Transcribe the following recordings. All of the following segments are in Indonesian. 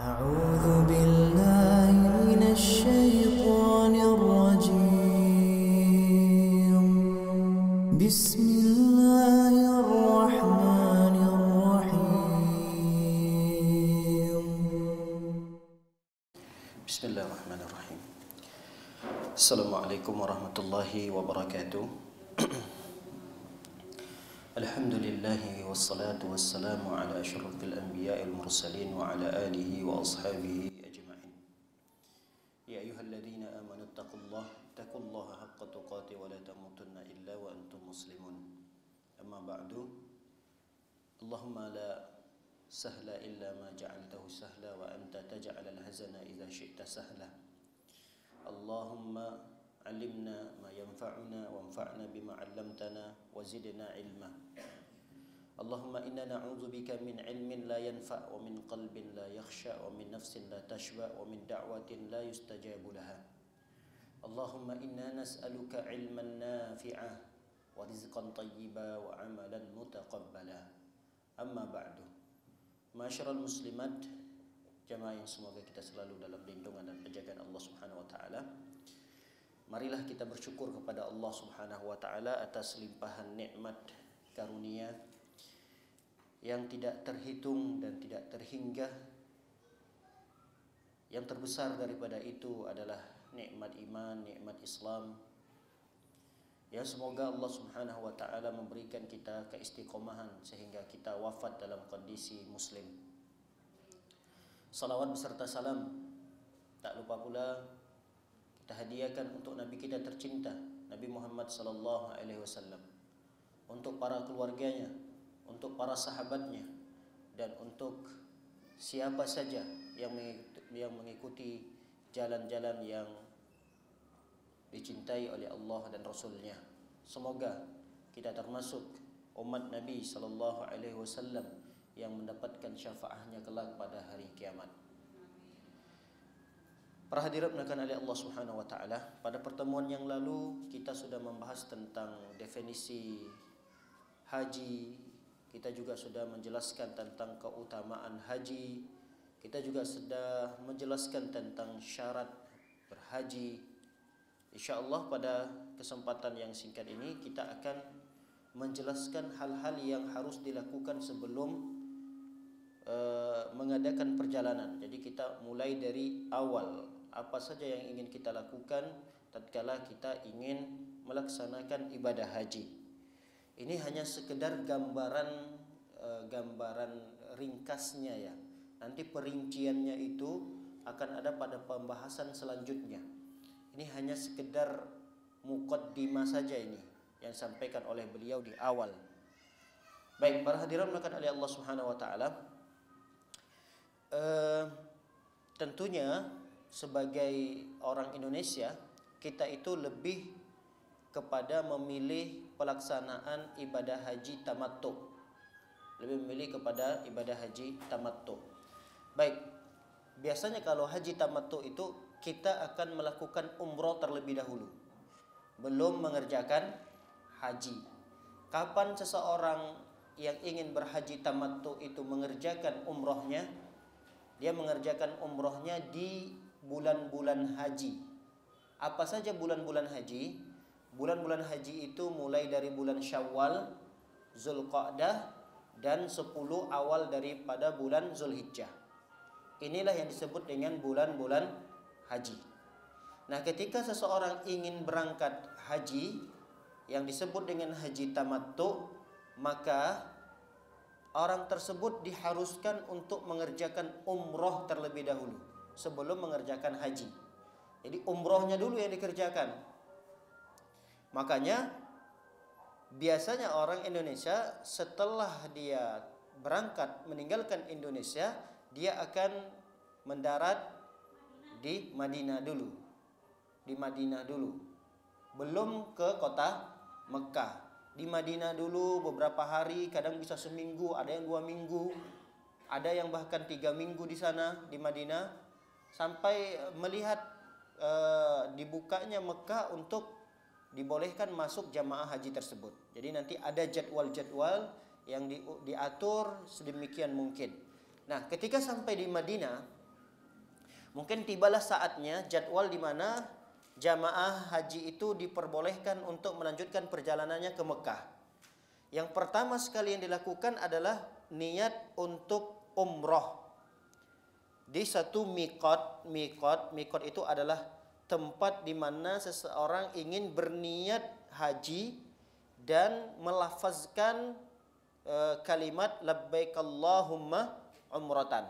أعوذ بالله من الشيطان الرجيم بسم الله الرحمن الرحيم بسم الله الرحمن الرحيم السلام عليكم ورحمة الله وبركاته الحمد لله والصلاة والسلام على أشرف الأنبياء المرسلين وعلى آله وأصحابه أجمعين يا أيها الذين آمنوا اتقوا الله حق تقاته ولا تموتن إلا وأنتم مسلمون أما بعد اللهم لا سهل إلا ما جعلته سهلا وأنت تجعل الحزن إذا شئت سهلا اللهم علمنا ما ينفعنا وانفعنا بما علمتنا وزدنا علما اللهم إنا نعوذ بك من علم لا ينفع ومن قلب لا يخشى ومن نفس لا تشبع ومن دعوة لا يستجاب لها اللهم إنا نسألك علما نافعا ورزقا طيبا وعملا متقبلا أما بعد Masyarul muslimat, jamaah yang semoga kita selalu dalam lindungan dan penjagaan Allah Subhanahu wa taala. Marilah kita bersyukur kepada Allah Subhanahu wa taala atas limpahan nikmat karunia yang tidak terhitung dan tidak terhingga. Yang terbesar daripada itu adalah nikmat iman, nikmat Islam. Ya, semoga Allah Subhanahu wa taala memberikan kita keistiqomahan sehingga kita wafat dalam kondisi muslim. Salawat beserta salam tak lupa pula kita hadiahkan untuk Nabi kita tercinta, Nabi Muhammad sallallahu alaihi wasallam, untuk para keluarganya, untuk para sahabatnya, dan untuk siapa saja yang mengikuti jalan-jalan yang dicintai oleh Allah dan Rasulnya. Semoga kita termasuk umat Nabi sallallahu alaihi wasallam yang mendapatkan syafaatnya kelak pada hari kiamat. Para hadirin dimuliakan oleh Allah Subhanahu wa taala, pada pertemuan yang lalu kita sudah membahas tentang definisi haji. Kita juga sudah menjelaskan tentang keutamaan haji. Kita juga sudah menjelaskan tentang syarat berhaji. InsyaAllah pada kesempatan yang singkat ini kita akan menjelaskan hal-hal yang harus dilakukan sebelum mengadakan perjalanan. Jadi kita mulai dari awal, apa saja yang ingin kita lakukan tatkala kita ingin melaksanakan ibadah haji. Ini hanya sekedar gambaran ringkasnya ya. Nanti perinciannya itu akan ada pada pembahasan selanjutnya. Ini hanya sekedar muqaddimah saja ini yang disampaikan oleh beliau di awal. Baik, para hadirin dimuliakan oleh Allah Subhanahu wa taala. Tentunya sebagai orang Indonesia, kita itu lebih kepada memilih pelaksanaan ibadah haji tamattu. Lebih memilih kepada ibadah haji tamattu. Baik, biasanya kalau haji tamattu itu kita akan melakukan umroh terlebih dahulu, belum mengerjakan haji. Kapan seseorang yang ingin berhaji tamattu itu mengerjakan umrohnya? Dia mengerjakan umrohnya di bulan-bulan haji. Apa saja bulan-bulan haji? Bulan-bulan haji itu mulai dari bulan Syawal, Zulqa'dah, dan 10 awal daripada bulan Zulhijjah. Inilah yang disebut dengan bulan-bulan haji. Nah, ketika seseorang ingin berangkat haji yang disebut dengan haji tamattu, maka orang tersebut diharuskan untuk mengerjakan umroh terlebih dahulu sebelum mengerjakan haji. Jadi umrohnya dulu yang dikerjakan. Makanya biasanya orang Indonesia setelah dia berangkat meninggalkan Indonesia, dia akan mendarat di Madinah dulu. Di Madinah dulu. Belum ke kota Mekah. Di Madinah dulu beberapa hari, kadang bisa seminggu, ada yang 2 minggu, ada yang bahkan 3 minggu di sana di Madinah, sampai melihat dibukanya Mekah untuk dibolehkan masuk jamaah haji tersebut. Jadi nanti ada jadwal-jadwal yang diatur sedemikian mungkin. Nah, ketika sampai di Madinah, Mungkin tibalah saatnya jadwal di mana jamaah haji itu diperbolehkan untuk melanjutkan perjalanannya ke Mekah. Yang pertama sekali yang dilakukan adalah niat untuk umroh di satu mikot. Mikot itu adalah tempat di mana seseorang ingin berniat haji dan melafazkan kalimat labbaik Allahumma umratan.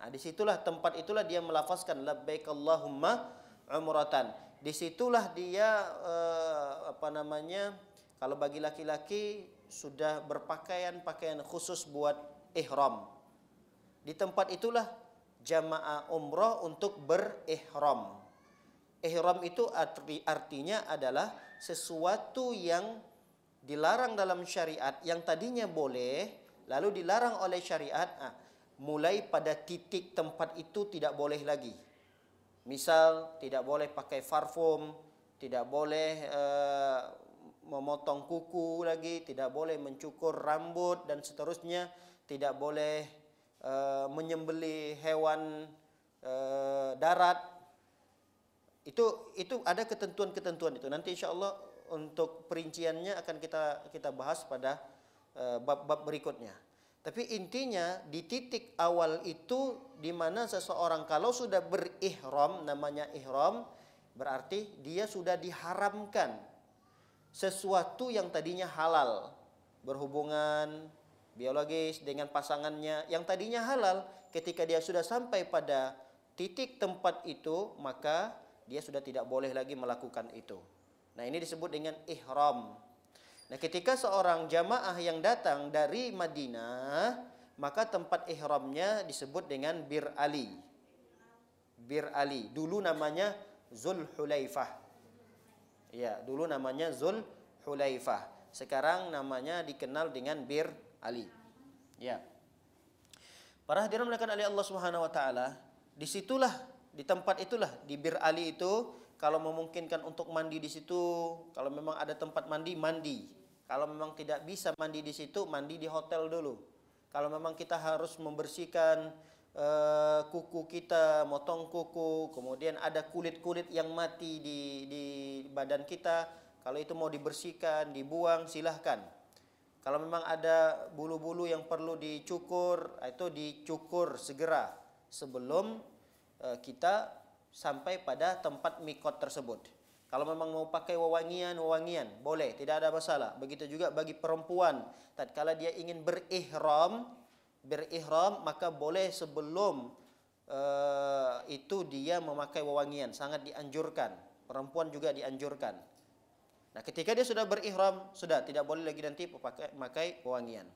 Nah, disitulah tempat itulah dia melafazkan labbaik Allahumma umratan. Disitulah dia kalau bagi laki-laki sudah berpakaian pakaian khusus buat ihram. Di tempat itulah jamaah umroh untuk berihram. Ihram itu artinya adalah sesuatu yang dilarang dalam syariat, yang tadinya boleh lalu dilarang oleh syariat. Mulai pada titik tempat itu tidak boleh lagi. Misal tidak boleh pakai parfum, tidak boleh memotong kuku lagi, tidak boleh mencukur rambut dan seterusnya, tidak boleh menyembelih hewan darat. Itu ada ketentuan-ketentuan itu. Nanti insya Allah untuk perinciannya akan kita bahas pada bab-bab berikutnya. Tapi intinya di titik awal itu di mana seseorang kalau sudah berihram, namanya ihram, berarti dia sudah diharamkan sesuatu yang tadinya halal, berhubungan biologis dengan pasangannya yang tadinya halal. Ketika dia sudah sampai pada titik tempat itu, maka dia sudah tidak boleh lagi melakukan itu. Nah, ini disebut dengan ihram. Nah, ketika seorang jamaah yang datang dari Madinah, maka tempat ihramnya disebut dengan Bir Ali. Bir Ali. Dulu namanya Zulhulaifah. Ya, dulu namanya Zulhulaifah. Sekarang namanya dikenal dengan Bir Ali. Ya. Para hadirin mulakan oleh Allah Subhanahu wa taala, disitulah, di tempat itulah, di Bir Ali itu, kalau memungkinkan untuk mandi di situ, kalau memang ada tempat mandi, mandi. Kalau memang tidak bisa mandi di situ, mandi di hotel dulu. Kalau memang kita harus membersihkan kuku kita, motong kuku, kemudian ada kulit-kulit yang mati di badan kita, kalau itu mau dibersihkan, dibuang, silahkan. Kalau memang ada bulu-bulu yang perlu dicukur, itu dicukur segera sebelum kita sampai pada tempat mikot tersebut. Kalau memang mau pakai wewangian, boleh, tidak ada masalah. Begitu juga bagi perempuan, tatkala dia ingin berihram, maka boleh sebelum itu dia memakai wewangian, sangat dianjurkan. Perempuan juga dianjurkan. Nah, ketika dia sudah berihram, sudah tidak boleh lagi nanti memakai wewangian.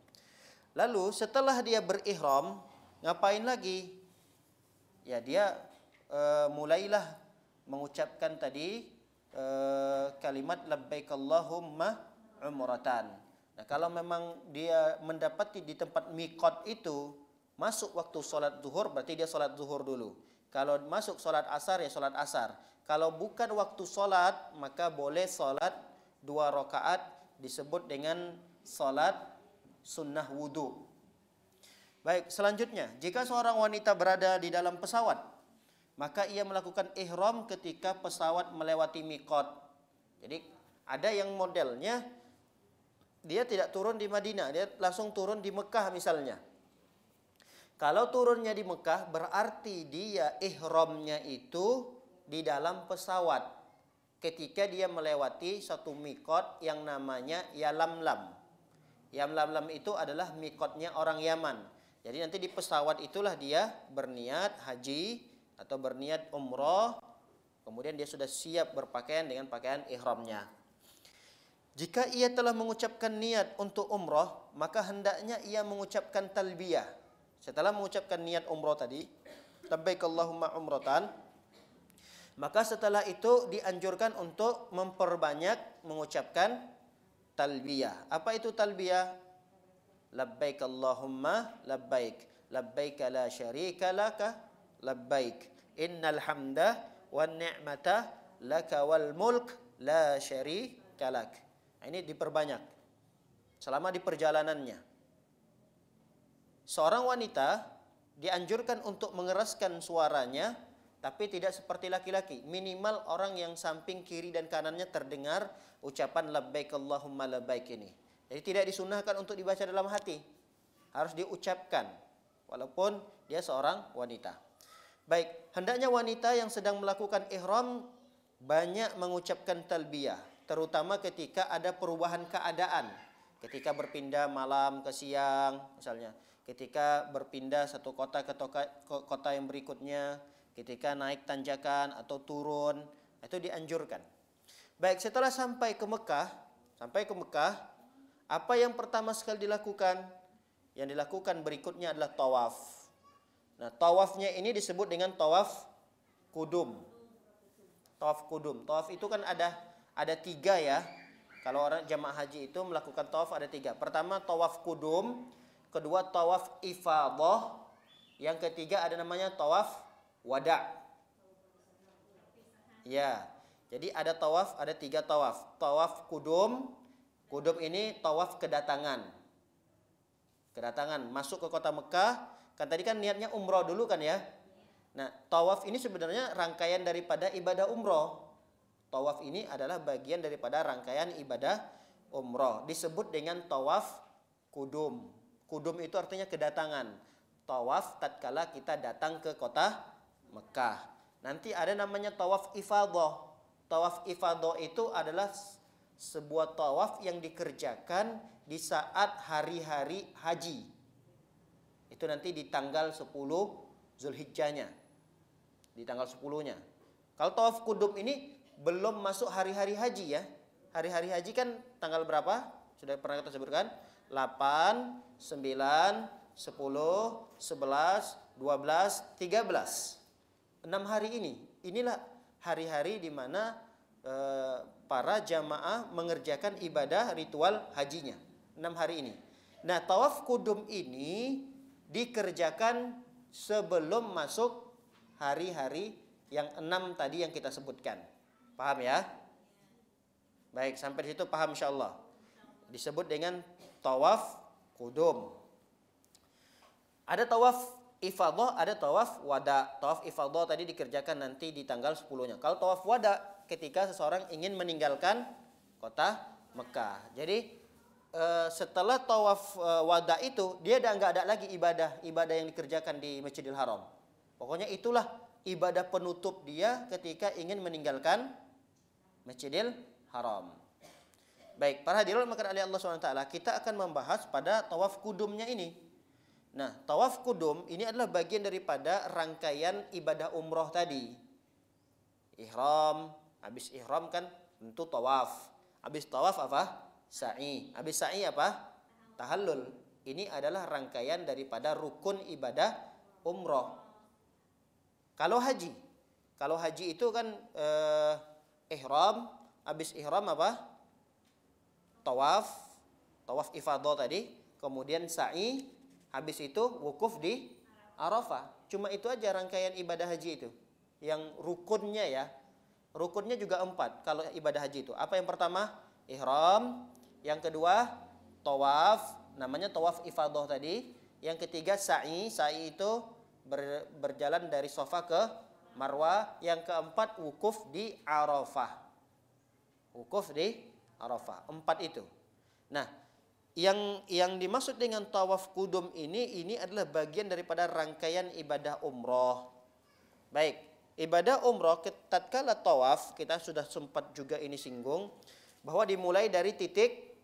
Lalu setelah dia berihram, ngapain lagi? Ya, dia mulailah mengucapkan tadi kalimat labbaik Allahumma umratan. Nah, kalau memang dia mendapati di tempat mikot itu masuk waktu sholat zuhur, berarti dia sholat zuhur dulu. Kalau masuk sholat asar, ya sholat asar. Kalau bukan waktu sholat, maka boleh sholat 2 rakaat, disebut dengan sholat sunnah wudu. Baik, selanjutnya, jika seorang wanita berada di dalam pesawat, maka ia melakukan ihram ketika pesawat melewati mikot. Jadi ada yang modelnya dia tidak turun di Madinah, dia langsung turun di Mekah misalnya. Kalau turunnya di Mekah berarti dia ihramnya itu di dalam pesawat ketika dia melewati satu mikot yang namanya Yalamlam. Yalamlam itu adalah mikotnya orang Yaman. Jadi nanti di pesawat itulah dia berniat haji atau berniat umroh, kemudian dia sudah siap berpakaian dengan pakaian ihramnya. Jika ia telah mengucapkan niat untuk umroh, maka hendaknya ia mengucapkan talbiyah. Setelah mengucapkan niat umroh tadi, labbaik Allahumma umratan, maka setelah itu dianjurkan untuk memperbanyak mengucapkan talbiyah. Apa itu talbiyah? Labbaik Allahumma labbaik, labbaik la syarika laka labbaik, innal hamda wan ni'mata laka wal mulk la syarika lak. Ini diperbanyak selama di perjalanannya. Seorang wanita dianjurkan untuk mengeraskan suaranya, tapi tidak seperti laki-laki. Minimal orang yang samping kiri dan kanannya terdengar ucapan labbaik Allahumma labbaik ini. Jadi tidak disunahkan untuk dibaca dalam hati, harus diucapkan walaupun dia seorang wanita. Baik, hendaknya wanita yang sedang melakukan ihram banyak mengucapkan talbiyah, terutama ketika ada perubahan keadaan, ketika berpindah malam ke siang misalnya, ketika berpindah satu kota ke kota yang berikutnya, ketika naik tanjakan atau turun, itu dianjurkan. Baik, setelah sampai ke Mekah, apa yang pertama sekali dilakukan? Yang dilakukan berikutnya adalah tawaf. Nah, tawafnya ini disebut dengan tawaf kudum. Tawaf kudum. Tawaf itu kan ada 3 ya. Kalau orang jamaah haji itu melakukan tawaf ada 3. Pertama tawaf kudum, kedua tawaf ifadah, yang ketiga ada namanya tawaf wada. Ya. Jadi ada tawaf, ada 3 tawaf. Tawaf kudum, kudum ini tawaf kedatangan. Kedatangan masuk ke kota Mekah, kan tadi kan niatnya umroh dulu kan ya. Nah, tawaf ini sebenarnya rangkaian daripada ibadah umroh. Tawaf ini adalah bagian daripada rangkaian ibadah umroh. Disebut dengan tawaf kudum. Kudum itu artinya kedatangan. Tawaf tatkala kita datang ke kota Mekah. Nanti ada namanya tawaf ifadah. Tawaf ifadah itu adalah sebuah tawaf yang dikerjakan di saat hari-hari haji. Itu nanti di tanggal 10 Zulhijjahnya. Di tanggal 10-nya. Kalau tawaf kudum ini belum masuk hari-hari haji ya. Hari-hari haji kan tanggal berapa? Sudah pernah kita sebutkan? 8, 9, 10, 11, 12, 13. 6 hari ini. Inilah hari-hari di mana para jamaah mengerjakan ibadah ritual hajinya. 6 hari ini. Nah, tawaf kudum ini dikerjakan sebelum masuk hari-hari yang 6 tadi yang kita sebutkan. Paham ya? Baik, sampai di situ paham insyaallah. Disebut dengan tawaf kudum. Ada tawaf ifadah, ada tawaf wada. Tawaf ifadah tadi dikerjakan nanti di tanggal 10-nya. Kalau tawaf wada ketika seseorang ingin meninggalkan kota Mekah. Jadi setelah tawaf wada itu dia nggak ada lagi ibadah yang dikerjakan di Masjidil Haram. Pokoknya itulah ibadah penutup dia ketika ingin meninggalkan Masjidil Haram. Baik, para hadirin maka oleh Allah SWT, kita akan membahas pada tawaf kudumnya ini. Nah, tawaf kudum ini adalah bagian daripada rangkaian ibadah umroh tadi. Ihram, habis ihram kan tentu tawaf. Habis tawaf apa? Sa'i. Habis sa'i apa? Tahallul. Ini adalah rangkaian daripada rukun ibadah umroh. Kalau haji itu kan ihram, habis ihram apa? Tawaf ifadah tadi, kemudian sa'i, habis itu wukuf di Arafah. Cuma itu aja rangkaian ibadah haji itu. Yang rukunnya ya. Rukunnya juga 4 kalau ibadah haji itu. Apa yang pertama? Ihram. Yang kedua tawaf, namanya tawaf ifadah tadi. Yang ketiga sa'i. Sa'i itu berjalan dari Safa ke Marwah. Yang keempat wukuf di Arafah. Wukuf di Arafah. 4 itu. Nah, yang dimaksud dengan tawaf kudum ini adalah bagian daripada rangkaian ibadah umroh. Baik, ibadah umroh tatkala tawaf kita sudah sempat juga ini singgung bahwa dimulai dari titik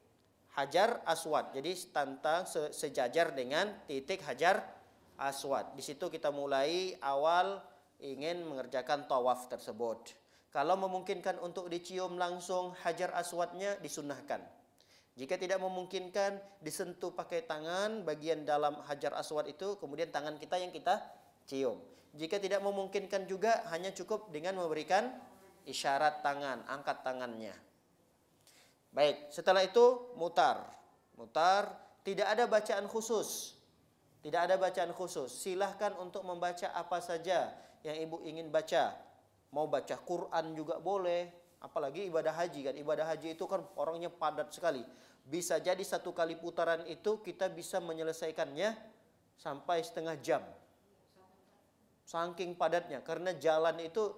Hajar Aswad. Jadi tantang sejajar dengan titik Hajar Aswad. Di situ kita mulai awal ingin mengerjakan tawaf tersebut. Kalau memungkinkan untuk dicium langsung Hajar Aswadnya disunnahkan. Jika tidak memungkinkan disentuh pakai tangan bagian dalam Hajar Aswad itu, kemudian tangan kita yang kita cium. Jika tidak memungkinkan juga hanya cukup dengan memberikan isyarat tangan, angkat tangannya. Baik, setelah itu mutar, tidak ada bacaan khusus. Silahkan untuk membaca apa saja yang ibu ingin baca. Mau baca Quran juga boleh, apalagi ibadah haji kan. Ibadah haji itu kan orangnya padat sekali. Bisa jadi 1 kali putaran itu kita bisa menyelesaikannya sampai setengah jam. saking padatnya, karena jalan itu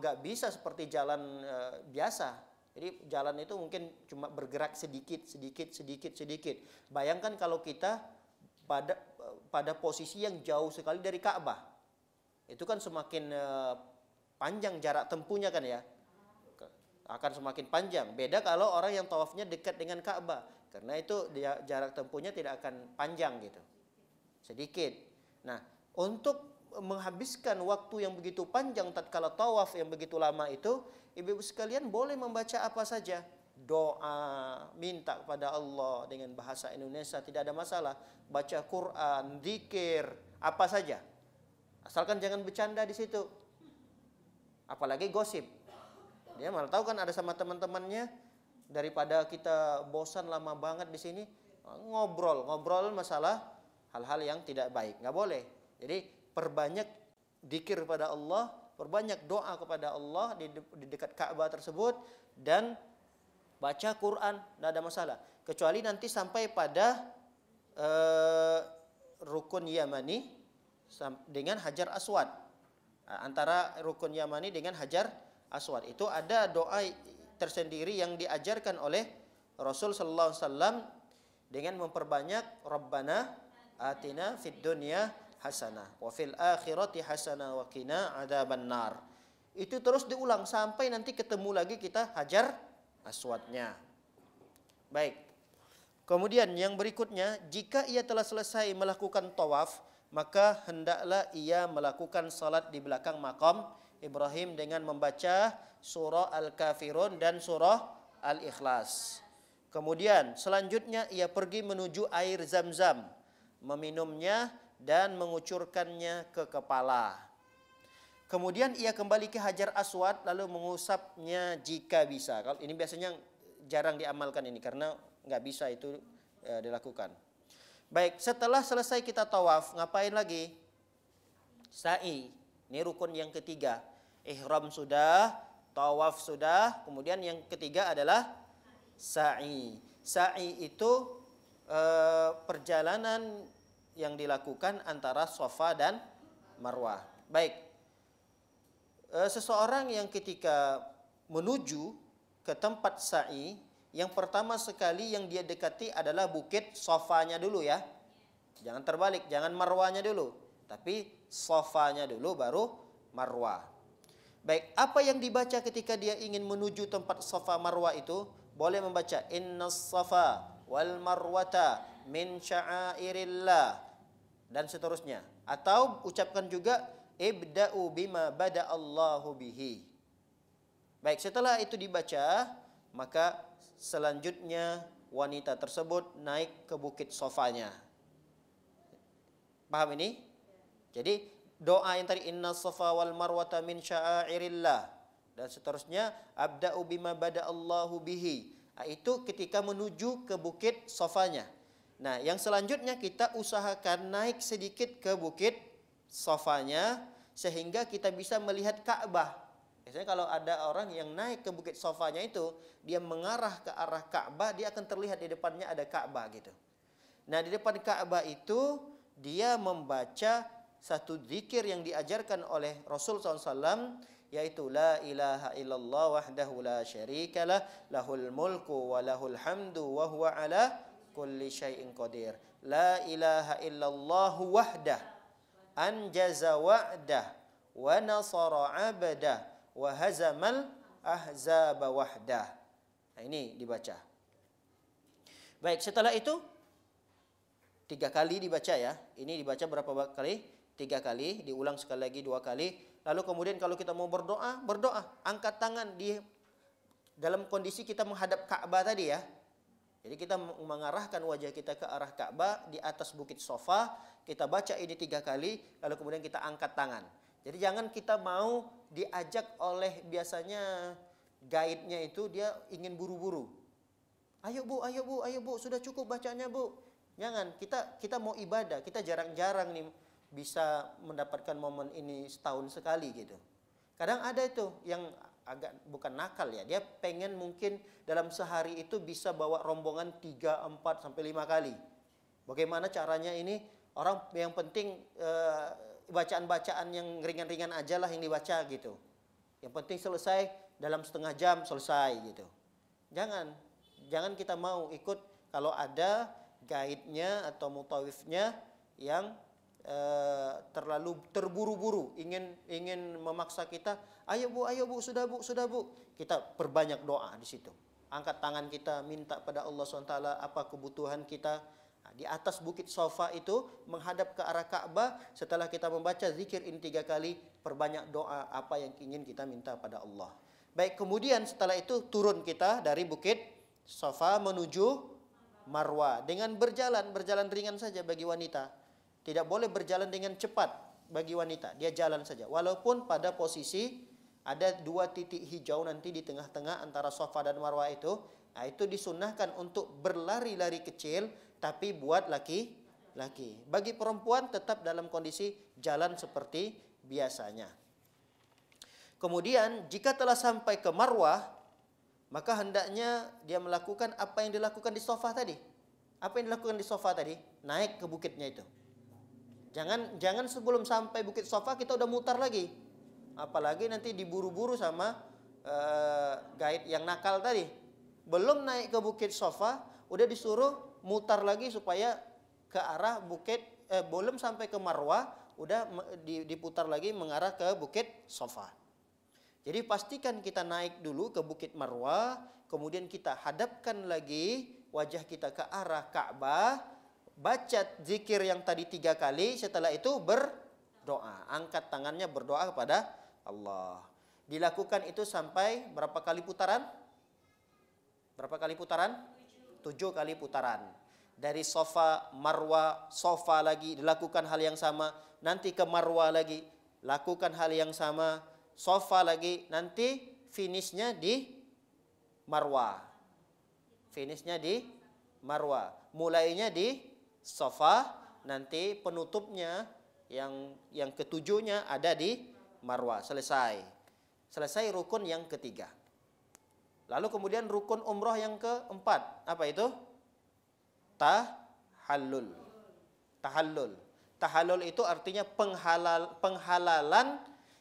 nggak bisa seperti jalan biasa. Jadi jalan itu mungkin cuma bergerak sedikit, sedikit, sedikit, sedikit. Bayangkan kalau kita pada posisi yang jauh sekali dari Ka'bah, itu kan semakin panjang jarak tempuhnya kan ya, akan semakin panjang. Beda kalau orang yang tawafnya dekat dengan Ka'bah, karena itu dia jarak tempuhnya tidak akan panjang gitu, sedikit. Nah, untuk menghabiskan waktu yang begitu panjang tatkala tawaf yang begitu lama itu, ibu-ibu sekalian boleh membaca apa saja, doa, minta kepada Allah dengan bahasa Indonesia tidak ada masalah, baca Quran, zikir, apa saja, asalkan jangan bercanda di situ, apalagi gosip. Dia malah tahu kan ada sama teman-temannya, daripada kita bosan lama banget di sini, ngobrol masalah hal-hal yang tidak baik, nggak boleh. Jadi perbanyak zikir kepada Allah, perbanyak doa kepada Allah di dekat Ka'bah tersebut, dan baca Quran, tidak ada masalah. Kecuali nanti sampai pada rukun Yamani dengan Hajar Aswad. Antara rukun Yamani dengan Hajar Aswad itu ada doa tersendiri yang diajarkan oleh Rasul sallallahu alaihi wasallam dengan memperbanyak Rabbana atina fid dunya hasanah wa fil akhirati hasanah wa qina adzabannar. Itu terus diulang sampai nanti ketemu lagi kita Hajar Aswadnya. Baik. Kemudian yang berikutnya, jika ia telah selesai melakukan tawaf, maka hendaklah ia melakukan salat di belakang makam Ibrahim dengan membaca surah Al-Kafirun dan surah Al-Ikhlas. Kemudian selanjutnya ia pergi menuju air Zam-Zam, meminumnya dan mengucurkannya ke kepala. Kemudian ia kembali ke Hajar Aswad lalu mengusapnya jika bisa. Kalau ini biasanya jarang diamalkan ini karena nggak bisa itu dilakukan. Baik, setelah selesai kita tawaf, ngapain lagi? Sa'i. Ini rukun yang ketiga. Ihram sudah, tawaf sudah, kemudian yang ketiga adalah sa'i. Sa'i itu perjalanan yang dilakukan antara Safa dan Marwah. Baik, seseorang yang ketika menuju ke tempat sa'i, yang pertama sekali yang dia dekati adalah bukit Safanya dulu ya. Jangan terbalik, jangan Marwahnya dulu, tapi Safanya dulu baru Marwah. Baik, apa yang dibaca ketika dia ingin menuju tempat Safa Marwah itu? Boleh membaca Innas Safa wal Marwata min sya'airillah dan seterusnya, atau ucapkan juga ibda'u bima bada'allahu bihi. Baik, setelah itu dibaca, maka selanjutnya wanita tersebut naik ke bukit Safanya. Paham ini? Jadi doa yang tadi Innas Safa wal Marwata min sya'airillah dan seterusnya abda'u bima bada'allahu bihi. Itu ketika menuju ke bukit Safanya. Nah, yang selanjutnya kita usahakan naik sedikit ke bukit Safanya sehingga kita bisa melihat Ka'bah. Biasanya kalau ada orang yang naik ke bukit Safanya itu, dia mengarah ke arah Ka'bah, dia akan terlihat di depannya ada Ka'bah gitu. Nah, di depan Ka'bah itu dia membaca satu zikir yang diajarkan oleh Rasul SAW, yaitu la ilaha illallah wahdahu la syarikalah lahul mulku wa lahul hamdu wa huwa ala kulli syai'in qadir. La ilaha illallah wahdah anjaza wa'dah wa nasara 'abdah wa hazamal ahzaba wahdah. Nah, ini dibaca. Baik, setelah itu 3 kali dibaca ya. Ini dibaca berapa kali? 3 kali, diulang sekali lagi 2 kali. Lalu kemudian kalau kita mau berdoa, angkat tangan di dalam kondisi kita menghadap Ka'bah tadi ya. Jadi kita mengarahkan wajah kita ke arah Ka'bah di atas bukit Safa, kita baca ini 3 kali, lalu kemudian kita angkat tangan. Jadi jangan kita mau diajak oleh biasanya guide-nya itu dia ingin buru-buru. Ayo bu, sudah cukup bacanya bu. Jangan, kita mau ibadah, kita jarang-jarang nih bisa mendapatkan momen ini setahun sekali gitu. Kadang ada itu yang agak bukan nakal ya, dia pengen mungkin dalam sehari itu bisa bawa rombongan 3, 4, sampai 5 kali. Bagaimana caranya ini? Orang yang penting bacaan-bacaan yang ringan-ringan aja lah yang dibaca gitu. Yang penting selesai dalam setengah jam selesai gitu. Jangan kita mau ikut kalau ada guide-nya atau mutawifnya yang terlalu terburu-buru, ingin memaksa kita, ayo bu, sudah bu. Kita perbanyak doa di situ. Angkat tangan kita, minta pada Allah SWT apa kebutuhan kita. Nah, di atas bukit Safa itu menghadap ke arah Ka'bah. Setelah kita membaca zikir ini 3 kali, perbanyak doa apa yang ingin kita minta pada Allah. Baik, kemudian setelah itu turun kita dari bukit Safa menuju Marwah dengan berjalan ringan saja bagi wanita. Tidak boleh berjalan dengan cepat bagi wanita. Dia jalan saja. Walaupun pada posisi ada 2 titik hijau nanti di tengah-tengah antara Safa dan Marwah itu. Nah, itu disunnahkan untuk berlari-lari kecil tapi buat laki-laki. Bagi perempuan tetap dalam kondisi jalan seperti biasanya. Kemudian jika telah sampai ke Marwah, maka hendaknya dia melakukan apa yang dilakukan di Safa tadi. Apa yang dilakukan di Safa tadi? Naik ke bukitnya itu. Jangan sebelum sampai bukit Safa kita udah mutar lagi. Apalagi nanti diburu-buru sama guide yang nakal tadi. Belum naik ke bukit Safa, udah disuruh mutar lagi supaya ke arah bukit, belum sampai ke Marwah, udah diputar lagi mengarah ke bukit Safa. Jadi pastikan kita naik dulu ke bukit Marwah, kemudian kita hadapkan lagi wajah kita ke arah Ka'bah, baca zikir yang tadi 3 kali, setelah itu berdoa. Angkat tangannya berdoa kepada Allah. Dilakukan itu sampai berapa kali putaran? Berapa kali putaran? 7 kali putaran. Dari Safa, Marwah, Safa lagi dilakukan hal yang sama. Nanti ke Marwah lagi, lakukan hal yang sama. Safa lagi, nanti finishnya di Marwah. Finishnya di Marwah. Mulainya di Safa, nanti penutupnya yang ketujuhnya ada di Marwah. Selesai rukun yang ketiga. Lalu kemudian rukun umroh yang keempat. Apa itu? Tahallul. Tahallul itu artinya penghalalan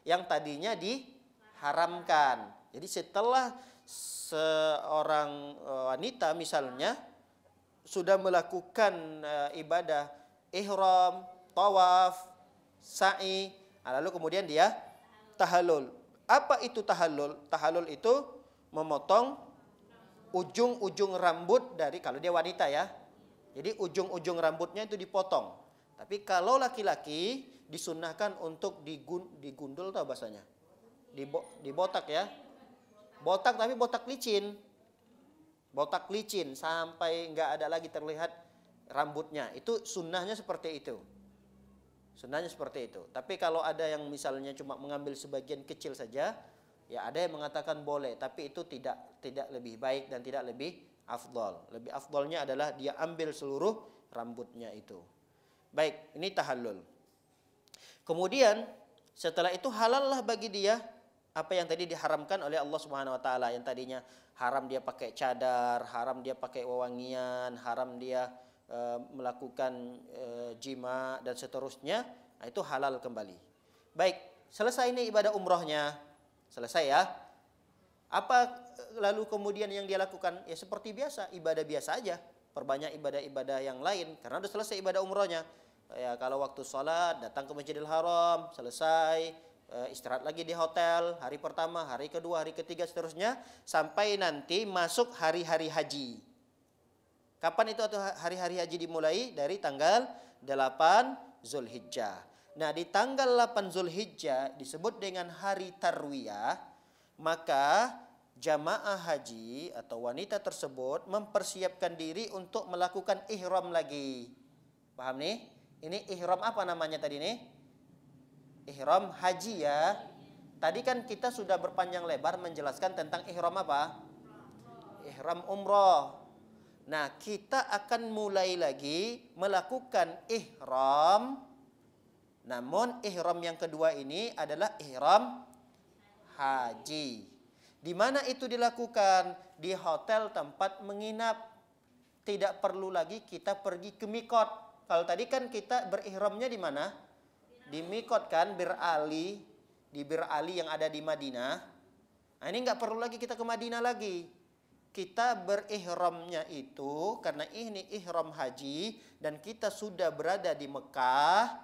yang tadinya diharamkan. Jadi setelah seorang wanita misalnya sudah melakukan ibadah ihram, tawaf, sa'i, lalu kemudian dia tahallul. Apa itu tahallul? Tahallul itu memotong ujung-ujung rambut dari, kalau dia wanita ya. Jadi ujung-ujung rambutnya itu dipotong. Tapi kalau laki-laki disunnahkan untuk digundul atau bahasanya? Dibotak ya. Botak tapi botak licin. Botak licin sampai nggak ada lagi terlihat rambutnya. Itu sunnahnya seperti itu. Sunnahnya seperti itu. Tapi kalau ada yang misalnya cuma mengambil sebagian kecil saja, ya ada yang mengatakan boleh. Tapi itu tidak lebih baik dan tidak lebih afdol. Lebih afdolnya adalah dia ambil seluruh rambutnya itu. Baik, ini tahallul. Kemudian setelah itu halal lah bagi dia apa yang tadi diharamkan oleh Allah Subhanahu wa taala. Yang tadinya haram dia pakai cadar, haram dia pakai wewangian, haram dia melakukan jima dan seterusnya. Nah, itu halal kembali. Baik, selesai ini ibadah umrohnya. Selesai ya. Apa lalu kemudian yang dia lakukan? Ya seperti biasa, ibadah biasa aja. Perbanyak ibadah-ibadah yang lain karena sudah selesai ibadah umrohnya. Ya, kalau waktu sholat datang ke Masjidil Haram, selesai, istirahat lagi di hotel, hari pertama, hari kedua, hari ketiga, seterusnya sampai nanti masuk hari-hari haji. Kapan itu hari-hari haji dimulai? Dari tanggal 8 Zulhijjah. Nah, di tanggal 8 Zulhijjah disebut dengan hari Tarwiyah, maka jamaah haji atau wanita tersebut mempersiapkan diri untuk melakukan ihram lagi. Paham nih? Ini ihram apa namanya tadi nih? Ihram haji ya. Tadi kan kita sudah berpanjang lebar menjelaskan tentang ihram apa? Ihram umroh. Nah, kita akan mulai lagi melakukan ihram. Namun ihram yang kedua ini adalah ihram haji. Di mana itu dilakukan? Di hotel tempat menginap. Tidak perlu lagi kita pergi ke mikot. Kalau tadi kan kita berihramnya di mana? di mikot kan, Bir Ali, di Bir Ali yang ada di Madinah. Nah, ini nggak perlu lagi kita ke Madinah lagi. Kita berihramnya itu karena ini ihram haji dan kita sudah berada di Mekah,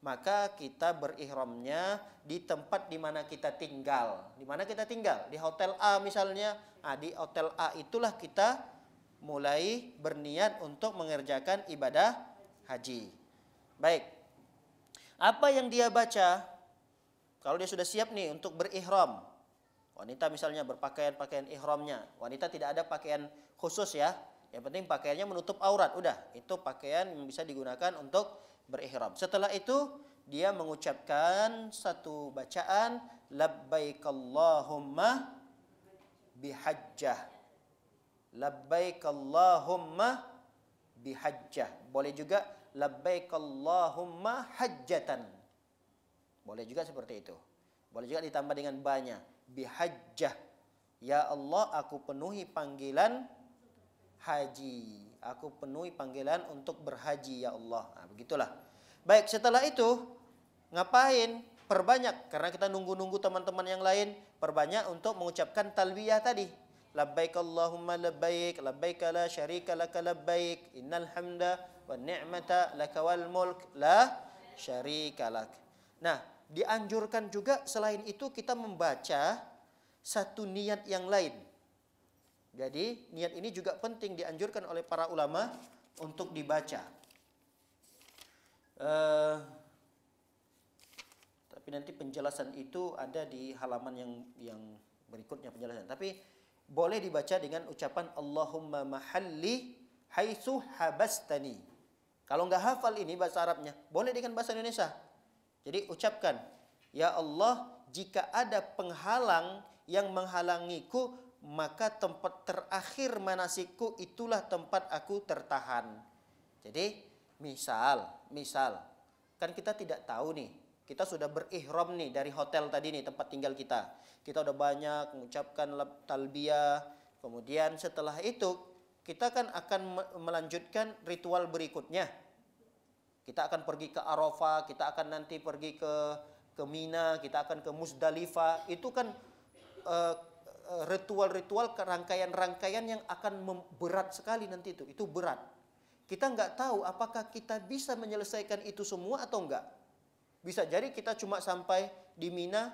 maka kita berihramnya di tempat di mana kita tinggal. Di mana kita tinggal? Di hotel A misalnya. Nah, di hotel A itulah kita mulai berniat untuk mengerjakan ibadah haji. Baik. Apa yang dia baca? Kalau dia sudah siap nih untuk berihram. Wanita misalnya berpakaian ihramnya. Wanita tidak ada pakaian khusus ya. Yang penting pakaiannya menutup aurat. Udah, itu pakaian yang bisa digunakan untuk berihram. Setelah itu dia mengucapkan satu bacaan, labbaik Allahumma bihajjah. Labbaik Allahumma bihajjah. Boleh juga labbaik Allahumma hajjatan. Boleh juga seperti itu. Boleh juga ditambah dengan banyak. Bihajjah. Ya Allah, aku penuhi panggilan haji. Aku penuhi panggilan untuk berhaji ya Allah. Nah, begitulah. Baik, setelah itu ngapain? Perbanyak. Karena kita nunggu-nunggu teman-teman yang lain. Perbanyak untuk mengucapkan talbiyah tadi. Labbaik Allahumma labbaik. Labbaik la syarika laka labbaik. Innal hamda wa ni'mata laka wal mulk la syarika lak. Nah, dianjurkan juga selain itu kita membaca satu niat yang lain. Jadi niat ini juga penting, dianjurkan oleh para ulama untuk dibaca. Tapi nanti penjelasan itu ada di halaman yang berikutnya penjelasan. Tapi boleh dibaca dengan ucapan Allahumma mahalli haitsu habastani. Kalau nggak hafal ini bahasa Arabnya, boleh dengan bahasa Indonesia. Jadi ucapkan, ya Allah, jika ada penghalang yang menghalangiku, maka tempat terakhir manasikku itulah tempat aku tertahan. Jadi misal, kan kita tidak tahu nih, kita sudah berihram nih dari hotel tadi nih tempat tinggal kita. Kita udah banyak mengucapkan talbiyah, kemudian setelah itu kita kan akan melanjutkan ritual berikutnya. Kita akan pergi ke Arafah, kita akan nanti pergi ke Mina, kita akan ke Muzdalifah. Itu kan ritual-ritual, rangkaian-rangkaian yang akan berat sekali nanti itu. Itu berat. Kita nggak tahu apakah kita bisa menyelesaikan itu semua atau enggak. Bisa jadi kita cuma sampai di Mina,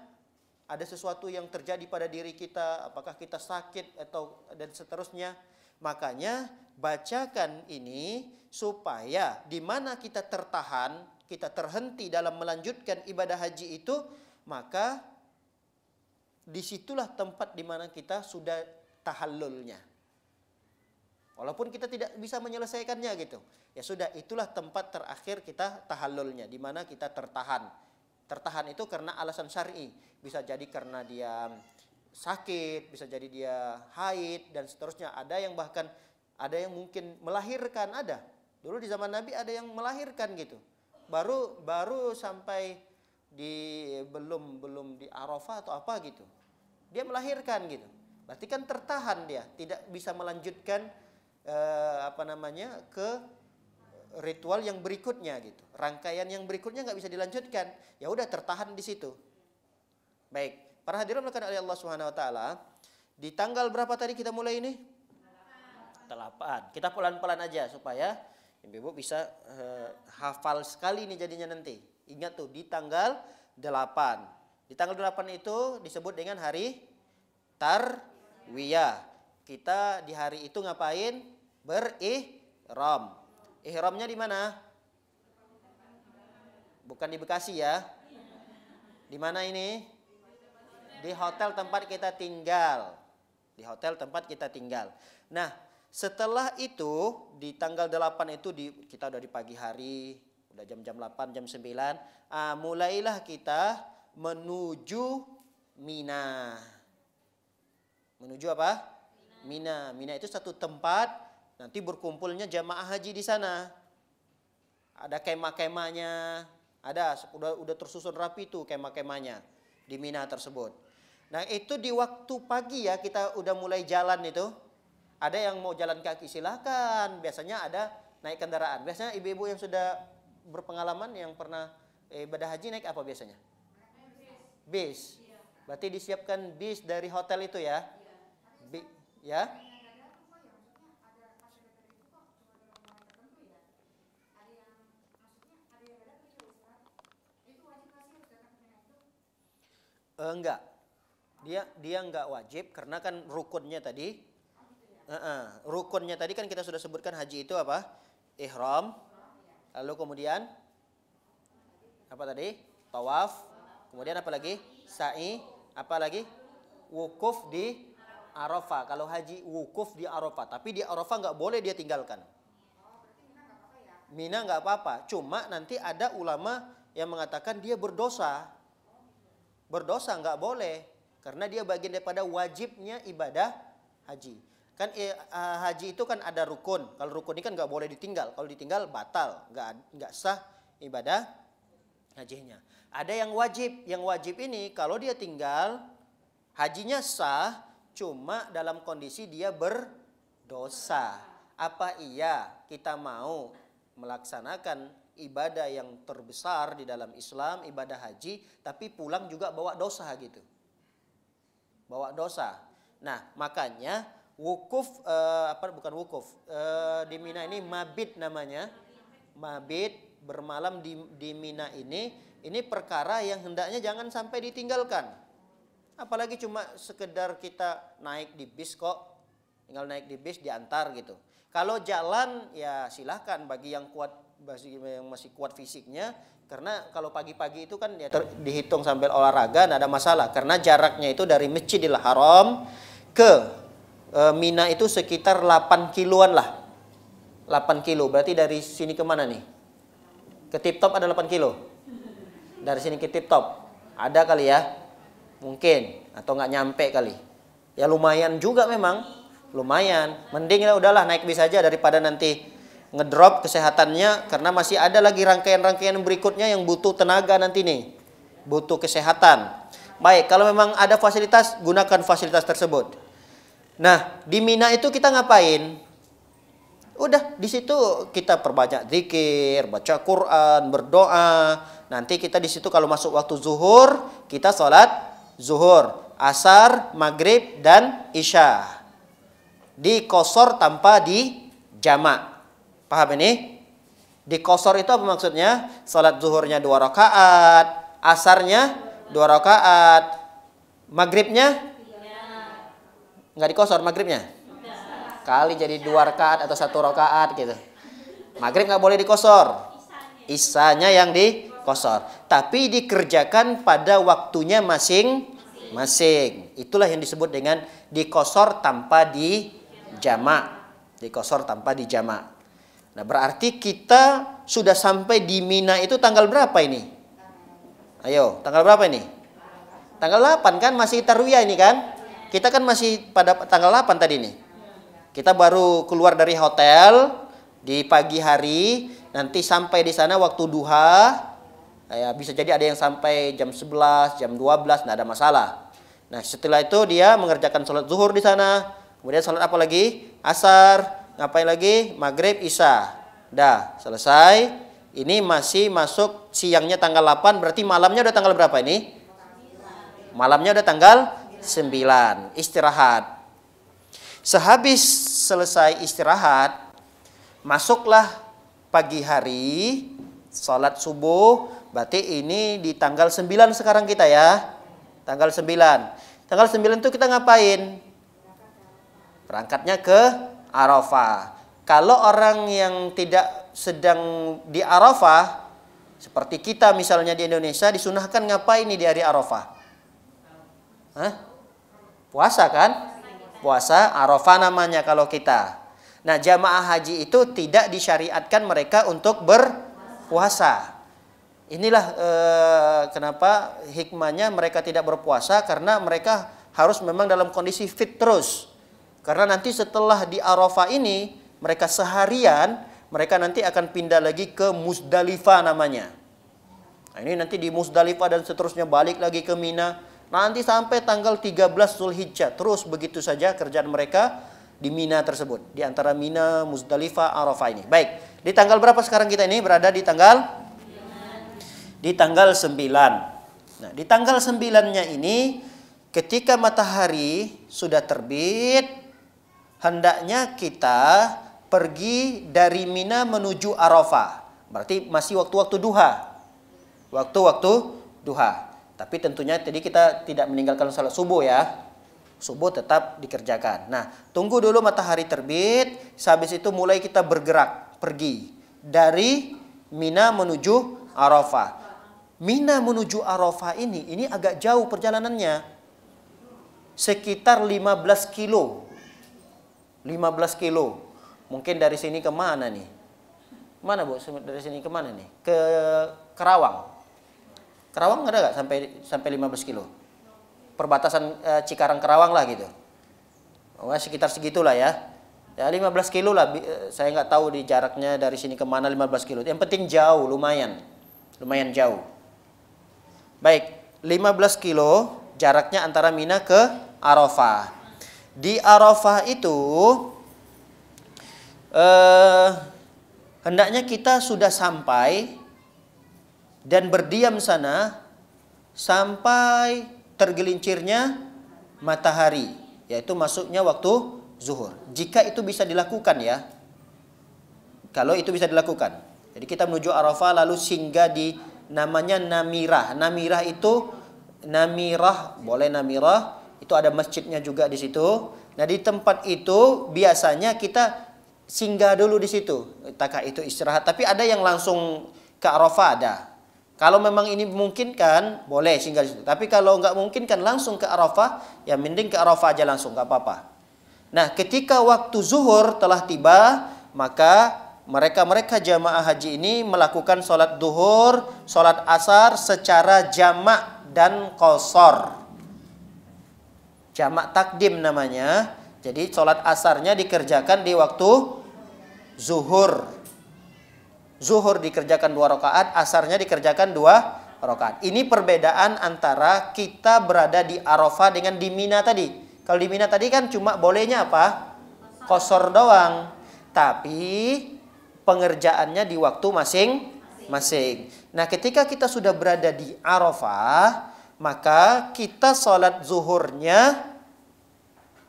ada sesuatu yang terjadi pada diri kita, apakah kita sakit atau dan seterusnya. Makanya bacakan ini supaya di mana kita tertahan, kita terhenti dalam melanjutkan ibadah haji itu, maka disitulah tempat di mana kita sudah tahallulnya. Walaupun kita tidak bisa menyelesaikannya gitu. Ya sudah, itulah tempat terakhir kita tahallulnya, di mana kita tertahan. Tertahan itu karena alasan syar'i. Bisa jadi karena dia sakit, bisa jadi dia haid dan seterusnya. Ada yang bahkan ada yang mungkin melahirkan, ada. Dulu di zaman Nabi ada yang melahirkan gitu. Baru sampai belum di Arafah atau apa gitu. Dia melahirkan gitu. Berarti kan tertahan dia, tidak bisa melanjutkan ke ritual yang berikutnya gitu. Rangkaian yang berikutnya nggak bisa dilanjutkan. Ya udah, tertahan di situ. Baik, para hadirin melakukan oleh Allah Subhanahu wa taala, di tanggal berapa tadi kita mulai ini? 8. Kita pelan-pelan aja supaya Ibu bisa hafal sekali nih jadinya nanti. Ingat tuh, di tanggal 8. Di tanggal 8 itu disebut dengan hari Tarwiyah. Kita di hari itu ngapain? Berihram. Ihramnya di mana? Bukan di Bekasi ya. Di mana ini? Di hotel tempat kita tinggal. Di hotel tempat kita tinggal. Nah, setelah itu di tanggal 8 itu kita udah di pagi hari, udah jam-jam 8, jam 9, mulailah kita menuju Mina. Menuju apa? Mina. Mina itu satu tempat, nanti berkumpulnya jamaah haji di sana. Ada kemah-kemahnya, udah tersusun rapi tuh kemah-kemahnya di Mina tersebut. Nah, itu di waktu pagi ya kita udah mulai jalan itu. Ada yang mau jalan kaki silakan, biasanya ada naik kendaraan. Biasanya ibu-ibu yang sudah berpengalaman yang pernah ibadah haji naik apa biasanya? Bis. Berarti disiapkan bis dari hotel itu ya? Ya? Enggak. Dia enggak wajib karena kan rukunnya tadi. Rukunnya tadi kan kita sudah sebutkan haji itu apa? Ihram. Lalu kemudian apa tadi? Tawaf. Kemudian apa lagi? Sa'i. Apa lagi? Wukuf di Arafah. Kalau haji wukuf di Arafah, tapi di Arafah enggak boleh dia tinggalkan. Mina enggak apa-apa. Cuma nanti ada ulama yang mengatakan dia berdosa. Berdosa enggak boleh karena dia bagian daripada wajibnya ibadah haji. Kan haji itu kan ada rukun. Kalau rukun ini kan enggak boleh ditinggal. Kalau ditinggal batal, enggak sah ibadah hajinya. Ada yang wajib. Yang wajib ini kalau dia tinggal hajinya sah, cuma dalam kondisi dia berdosa. Apa iya kita mau melaksanakan ibadah yang terbesar di dalam Islam, ibadah haji, tapi pulang juga bawa dosa gitu. Bawa dosa. Nah, makanya wukuf bukan wukuf. Di Mina ini mabit namanya. Mabit, bermalam di Mina ini perkara yang hendaknya jangan sampai ditinggalkan. Apalagi cuma sekedar kita naik di bis kok. Tinggal naik di bis diantar gitu. Kalau jalan ya silahkan bagi yang kuat, yang masih kuat fisiknya, karena kalau pagi-pagi itu kan ya dihitung sambil olahraga tidak ada masalah karena jaraknya itu dari Masjidil Haram ke Mina itu sekitar 8 kiloan lah. 8 kilo berarti dari sini ke mana nih? Ke Tip Top ada 8 kilo. Dari sini ke Tip Top ada kali ya? Mungkin atau nggak nyampe kali. Ya lumayan juga memang, lumayan. Mending ya udahlah naik bis aja daripada nanti ngedrop kesehatannya karena masih ada lagi rangkaian-rangkaian berikutnya yang butuh tenaga nanti nih. Butuh kesehatan. Baik, kalau memang ada fasilitas, gunakan fasilitas tersebut. Nah, di Mina itu kita ngapain? Udah, di situ kita perbanyak zikir, baca Quran, berdoa. Nanti kita di situ kalau masuk waktu zuhur, kita sholat zuhur, asar, maghrib, dan isya. Dikosor tanpa di jamak. Paham ini? Dikosor itu apa maksudnya? Salat zuhurnya 2 rakaat, asarnya 2 rakaat, maghribnya nggak dikosor maghribnya. Kali jadi 2 rakaat atau 1 rakaat gitu. Maghrib nggak boleh dikosor. Isanya yang dikosor. Tapi dikerjakan pada waktunya masing-masing. Itulah yang disebut dengan dikosor tanpa di jamak. Dikosor tanpa di jamak. Nah, berarti kita sudah sampai di Mina itu tanggal berapa ini? Ayo, tanggal berapa ini? Tanggal 8 kan, masih tarwiyah ini kan? Kita kan masih pada tanggal 8 tadi nih. Kita baru keluar dari hotel di pagi hari, nanti sampai di sana waktu duha. Ya, bisa jadi ada yang sampai jam 11, jam 12, tidak ada masalah. Nah, setelah itu dia mengerjakan sholat zuhur di sana. Kemudian sholat apa lagi? Asar. Ngapain lagi? Maghrib, isya. Dah, selesai. Ini masih masuk siangnya tanggal 8, berarti malamnya udah tanggal berapa ini? Malamnya udah tanggal 9. Istirahat. Sehabis selesai istirahat, masuklah pagi hari, sholat subuh. Berarti ini di tanggal 9 sekarang kita ya. Tanggal 9. Tanggal 9 itu kita ngapain? Berangkatnya ke Arafah. Kalau orang yang tidak sedang di Arafah, seperti kita misalnya di Indonesia, disunahkan ngapain nih di hari Arafah? Hah? Puasa kan? Puasa Arafah namanya kalau kita. Nah, jamaah haji itu tidak disyariatkan mereka untuk berpuasa. Inilah kenapa hikmahnya mereka tidak berpuasa, karena mereka harus memang dalam kondisi fit terus. Karena nanti setelah di Arafah ini, mereka seharian, mereka nanti akan pindah lagi ke Muzdalifah namanya. Nah, ini nanti di Muzdalifah dan seterusnya balik lagi ke Mina. Nanti sampai tanggal 13 Zulhijjah. Terus begitu saja kerjaan mereka di Mina tersebut. Di antara Mina, Muzdalifah, Arafah ini. Baik, di tanggal berapa sekarang kita ini berada di tanggal Di tanggal 9. Nah, di tanggal 9-nya ini ketika matahari sudah terbit, hendaknya kita pergi dari Mina menuju Arafah. Berarti masih waktu-waktu duha. Waktu-waktu duha. Tapi tentunya tadi kita tidak meninggalkan salat subuh ya. Subuh tetap dikerjakan. Nah, tunggu dulu matahari terbit. Habis itu mulai kita bergerak, pergi dari Mina menuju Arafah. Mina menuju Arafah ini agak jauh perjalanannya. Sekitar 15 kilo. 15 kilo. Mungkin dari sini ke mana nih? Mana Bu? Dari sini ke mana nih? Ke Karawang. Karawang ada nggak sampai 15 kilo? Perbatasan Cikarang Karawang lah gitu. Oh, sekitar segitulah ya. Ya 15 kilo lah. Saya nggak tahu di jaraknya dari sini ke mana 15 kilo. Yang penting jauh, lumayan. Lumayan jauh. Baik, 15 kilo jaraknya antara Mina ke Arafah. Di Arafah itu hendaknya kita sudah sampai dan berdiam sana sampai tergelincirnya matahari, yaitu masuknya waktu zuhur. Jika itu bisa dilakukan ya. Kalau itu bisa dilakukan. Jadi kita menuju Arafah lalu singgah di namanya Namirah. Namirah itu boleh Namirah, itu ada masjidnya juga di situ. Nah, di tempat itu biasanya kita singgah dulu di situ. Entahkah itu istirahat, tapi ada yang langsung ke Arafah ada. Kalau memang ini memungkinkan, boleh singgah di situ. Tapi kalau nggak memungkinkan langsung ke Arafah, ya mending ke Arafah aja langsung, nggak apa-apa. Nah, ketika waktu zuhur telah tiba, maka mereka jamaah haji ini melakukan sholat duhur, sholat asar secara jamak dan qasar. Jamak takdim namanya. Jadi sholat asarnya dikerjakan di waktu zuhur. Zuhur dikerjakan 2 rakaat, asarnya dikerjakan 2 rakaat. Ini perbedaan antara kita berada di Arafah dengan di Mina tadi. Kalau di Mina tadi kan cuma bolehnya apa? Qasar doang. Tapi pengerjaannya di waktu masing-masing. Nah, ketika kita sudah berada di Arafah, maka kita sholat zuhurnya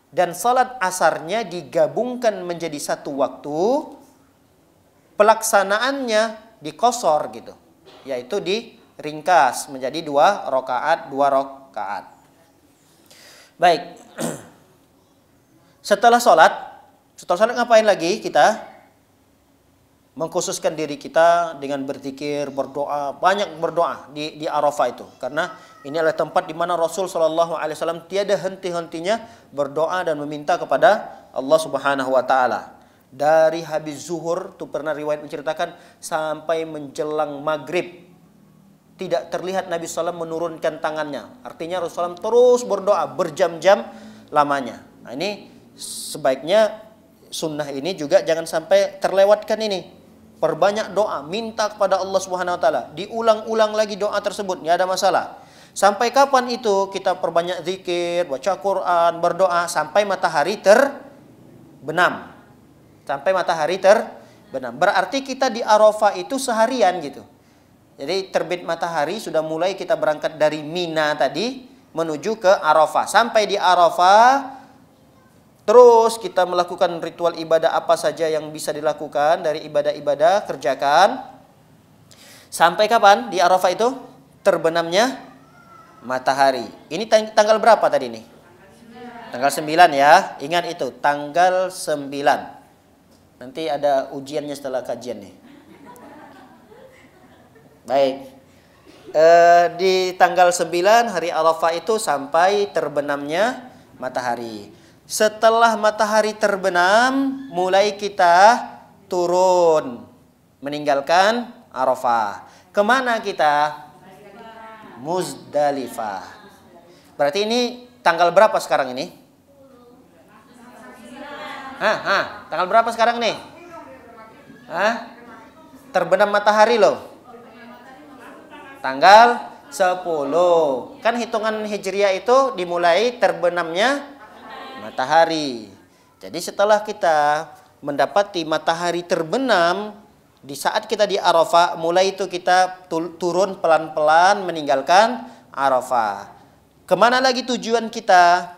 dan sholat asarnya digabungkan menjadi satu waktu. Pelaksanaannya diqasar gitu, yaitu diringkas menjadi 2 rakaat. Baik. Setelah sholat ngapain lagi kita? Mengkhususkan diri kita dengan berzikir, berdoa, banyak berdoa di Arafah itu, karena ini adalah tempat di mana Rasul SAW tiada henti-hentinya berdoa dan meminta kepada Allah Subhanahu wa taala. Dari habis zuhur tuh pernah riwayat menceritakan sampai menjelang maghrib tidak terlihat Nabi SAW menurunkan tangannya. Artinya Rasulullah SAW terus berdoa berjam-jam lamanya. Nah, ini sebaiknya sunnah ini juga jangan sampai terlewatkan ini. Perbanyak doa, minta kepada Allah Subhanahu wa taala. Diulang-ulang lagi doa tersebut, enggak ada masalah. Sampai kapan itu kita perbanyak zikir, baca Quran, berdoa sampai matahari terbenam. Sampai matahari terbenam. Berarti kita di Arafah itu seharian gitu. Jadi terbit matahari sudah mulai kita berangkat dari Mina tadi menuju ke Arafah. Sampai di Arafah terus kita melakukan ritual ibadah apa saja yang bisa dilakukan dari ibadah-ibadah kerjakan. Sampai kapan di Arafah itu terbenamnya matahari. Ini tanggal berapa tadi nih? Tanggal 9 ya. Ingat itu, tanggal 9. Nanti ada ujiannya setelah kajian nih. Baik. Di tanggal 9 hari Arafah itu sampai terbenamnya matahari. Setelah matahari terbenam, mulai kita turun meninggalkan Arafah. Kemana kita? Muzdalifah. Berarti ini tanggal berapa sekarang ini? Tanggal berapa sekarang nih? Terbenam matahari loh. Tanggal 10. Kan hitungan Hijriah itu dimulai terbenamnya matahari. Jadi setelah kita mendapati matahari terbenam, Di saat kita di Arafah, mulai itu kita turun pelan-pelan meninggalkan Arafah. Kemana lagi tujuan kita?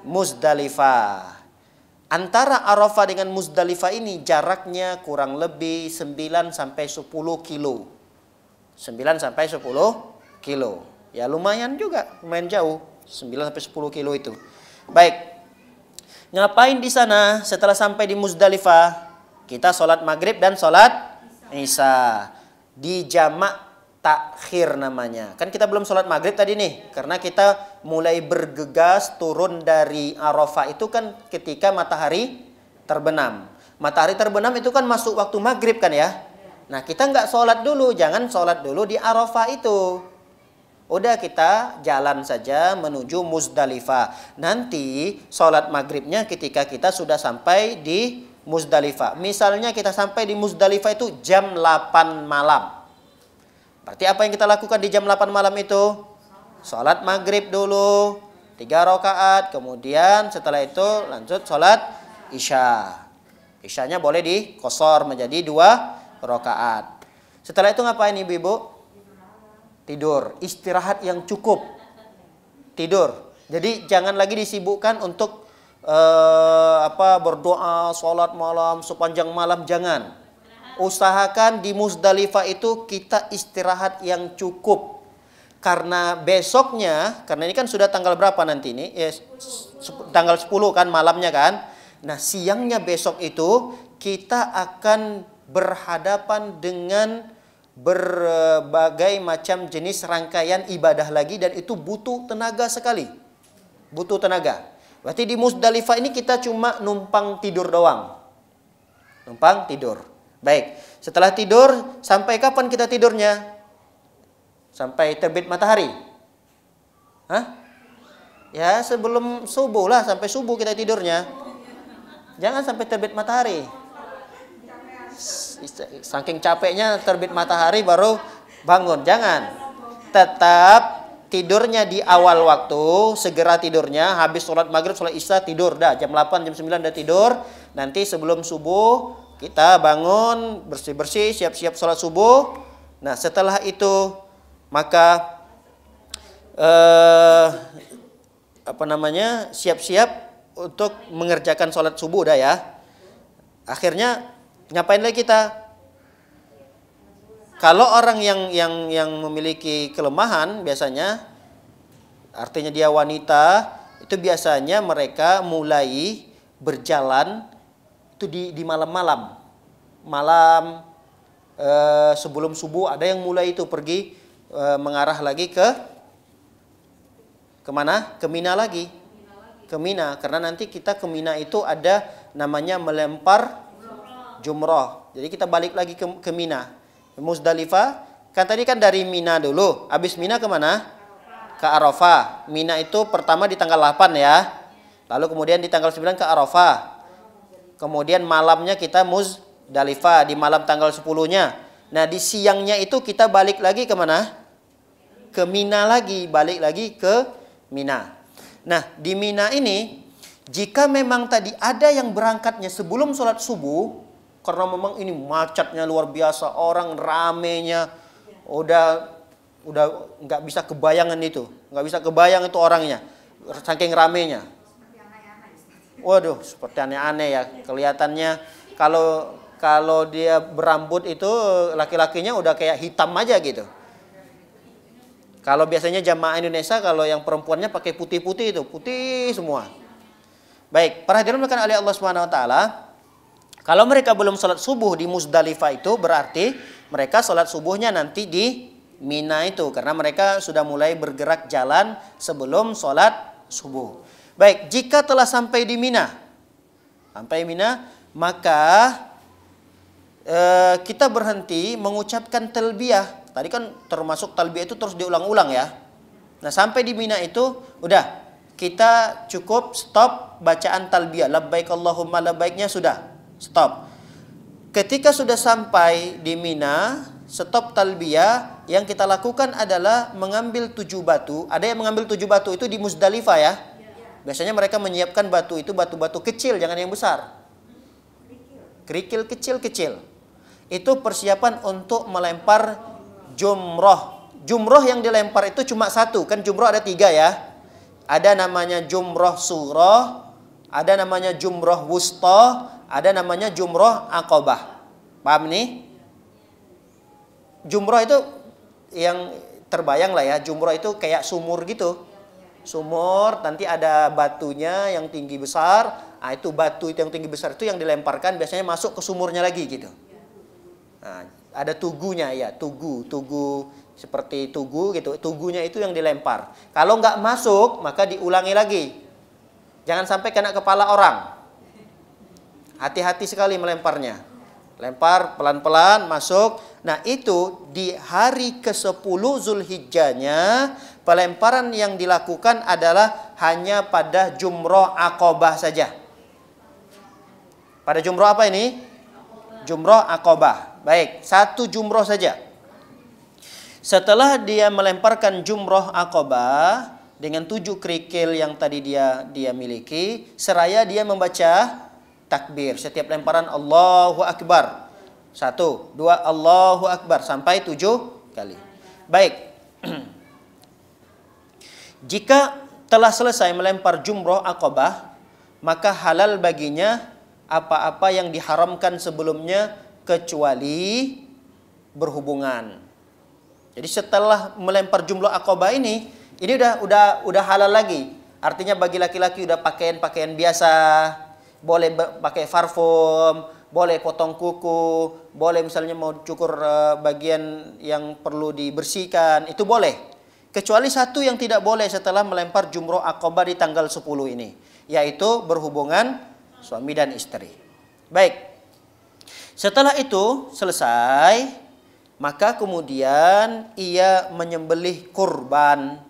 Muzdalifah. Antara Arafah dengan Muzdalifah ini jaraknya kurang lebih 9 sampai 10 kilo. 9 sampai 10 kilo. Ya lumayan juga, lumayan jauh. 9 sampai 10 kilo itu. Baik. Ngapain di sana setelah sampai di Muzdalifah? Kita sholat maghrib dan sholat isya. Di jamak takhir namanya. Kan kita belum sholat maghrib tadi nih. Karena kita mulai bergegas turun dari Arafah itu kan ketika matahari terbenam. Matahari terbenam itu kan masuk waktu maghrib kan ya. Nah kita nggak sholat dulu. Jangan sholat dulu di Arafah itu. Udah kita jalan saja menuju Muzdalifah. Nanti sholat maghribnya ketika kita sudah sampai di Muzdalifah. Misalnya kita sampai di Muzdalifah itu jam 8 malam. Berarti apa yang kita lakukan di jam 8 malam itu? Sholat maghrib dulu 3 rakaat. Kemudian setelah itu lanjut sholat isya. Isyanya boleh dikosor menjadi 2 rakaat. Setelah itu ngapain ibu-ibu? Tidur, istirahat yang cukup. Tidur. Jadi jangan lagi disibukkan untuk berdoa, sholat malam sepanjang malam, jangan. Usahakan di Muzdalifah itu kita istirahat yang cukup. Karena besoknya, karena ini kan sudah tanggal berapa nanti ini? Tanggal 10 kan malamnya kan. Nah, siangnya besok itu kita akan berhadapan dengan berbagai macam jenis rangkaian ibadah lagi dan itu butuh tenaga sekali. Butuh tenaga. Berarti di Muzdalifah ini kita cuma numpang tidur doang. Numpang tidur. Baik, setelah tidur sampai kapan kita tidurnya? Sampai terbit matahari. Hah? Ya sebelum subuh lah, sampai subuh kita tidurnya. Jangan sampai terbit matahari. Saking capeknya terbit matahari baru bangun. Jangan. Tetap tidurnya di awal waktu. Segera tidurnya. Habis sholat maghrib, sholat isya tidur. Dah jam 8, jam 9 udah tidur. Nanti sebelum subuh kita bangun, bersih-bersih, siap-siap sholat subuh. Nah setelah itu maka siap-siap untuk mengerjakan sholat subuh dah ya. Akhirnya ngapain lagi kita? Kalau orang yang memiliki kelemahan biasanya, artinya dia wanita, itu biasanya mereka mulai berjalan itu di malam-malam. Malam sebelum subuh ada yang mulai itu pergi mengarah lagi kemana? Ke Mina lagi. Ke Mina, karena nanti kita ke Mina itu ada namanya melempar jumroh. Jadi kita balik lagi ke Mina. Muzdalifah, kan tadi kan dari Mina dulu. Habis Mina kemana? Ke Arafah. Mina itu pertama di tanggal 8 ya. Lalu kemudian di tanggal 9 ke Arafah. Kemudian malamnya kita Muzdalifah di malam tanggal 10-nya. Nah di siangnya itu kita balik lagi kemana? Ke Mina lagi. Balik lagi ke Mina. Nah di Mina ini, jika memang tadi ada yang berangkatnya sebelum sholat subuh, karena memang ini macetnya luar biasa, orang ramenya, udah nggak bisa kebayangan itu, nggak bisa kebayang itu orangnya, saking ramenya. Waduh, seperti aneh-aneh ya kelihatannya. Kalau dia berambut itu laki-lakinya udah kayak hitam aja gitu. Kalau biasanya jamaah Indonesia kalau yang perempuannya pakai putih-putih itu, putih semua. Baik, para hadirin oleh Allah Subhanahu wa taala. Kalau mereka belum sholat subuh di Muzdalifah itu berarti mereka sholat subuhnya nanti di Mina itu. Karena mereka sudah mulai bergerak jalan sebelum sholat subuh. Baik, jika telah sampai di Mina. Sampai Mina, maka kita berhenti mengucapkan talbiyah. Tadi kan termasuk talbiyah itu terus diulang-ulang ya. Nah sampai di Mina itu udah kita cukup stop bacaan talbiyah. Labbaik Allahumma labbaiknya sudah. Stop. Ketika sudah sampai di Mina, stop talbiyah, yang kita lakukan adalah mengambil 7 batu. Ada yang mengambil 7 batu itu di Muzdalifah ya. Biasanya mereka menyiapkan batu itu batu-batu kecil, jangan yang besar. Kerikil kecil-kecil. itu persiapan untuk melempar jumroh. Jumroh yang dilempar itu cuma satu, kan jumroh ada 3 ya. Ada namanya jumroh sughra, ada namanya jumroh wusta, ada namanya jumroh aqabah. Paham nih? Jumroh itu yang terbayang lah ya, jumroh itu kayak sumur gitu. Sumur, nanti ada batunya yang tinggi besar. Nah, itu batu itu yang tinggi besar itu yang dilemparkan biasanya masuk ke sumurnya lagi gitu. Nah, ada tugunya ya, tugu seperti tugu gitu. Tugunya itu yang dilempar. Kalau nggak masuk, maka diulangi lagi. Jangan sampai kena kepala orang. Hati-hati sekali melemparnya. Lempar pelan-pelan masuk. Nah, itu di hari ke-10 Zulhijjahnya, pelemparan yang dilakukan adalah hanya pada jumroh aqabah saja. Pada jumroh apa ini? Jumroh aqabah. Baik, 1 jumroh saja. Setelah dia melemparkan jumroh aqabah dengan 7 kerikil yang tadi dia miliki, seraya dia membaca takbir setiap lemparan Allahu Akbar. 1, 2 Allahu Akbar sampai 7 kali. Baik. Jika telah selesai melempar jumroh aqabah, maka halal baginya apa-apa yang diharamkan sebelumnya kecuali berhubungan. Jadi setelah melempar jumroh aqabah ini udah halal lagi. Artinya bagi laki-laki udah pakaian biasa, boleh pakai parfum, boleh potong kuku, boleh misalnya mau cukur bagian yang perlu dibersihkan, itu boleh. Kecuali satu yang tidak boleh setelah melempar jumroh aqabah di tanggal 10 ini, yaitu berhubungan suami dan istri. Baik. Setelah itu selesai, maka kemudian ia menyembelih kurban.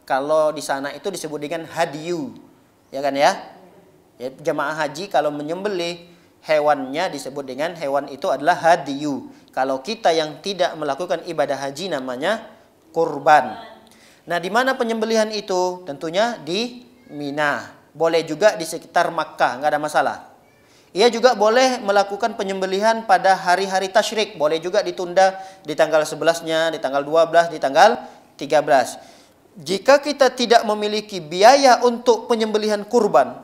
Kalau di sana itu disebut dengan hadyu. Ya kan ya? Ya, jemaah haji kalau menyembelih hewannya disebut dengan hewan itu adalah hadyu. Kalau kita yang tidak melakukan ibadah haji namanya kurban. Nah, di mana penyembelihan itu? Tentunya di Mina. Boleh juga di sekitar Makkah, nggak ada masalah. Ia juga boleh melakukan penyembelihan pada hari-hari tasyrik. Boleh juga ditunda di tanggal 11-nya, di tanggal 12, di tanggal 13. Jika kita tidak memiliki biaya untuk penyembelihan kurban,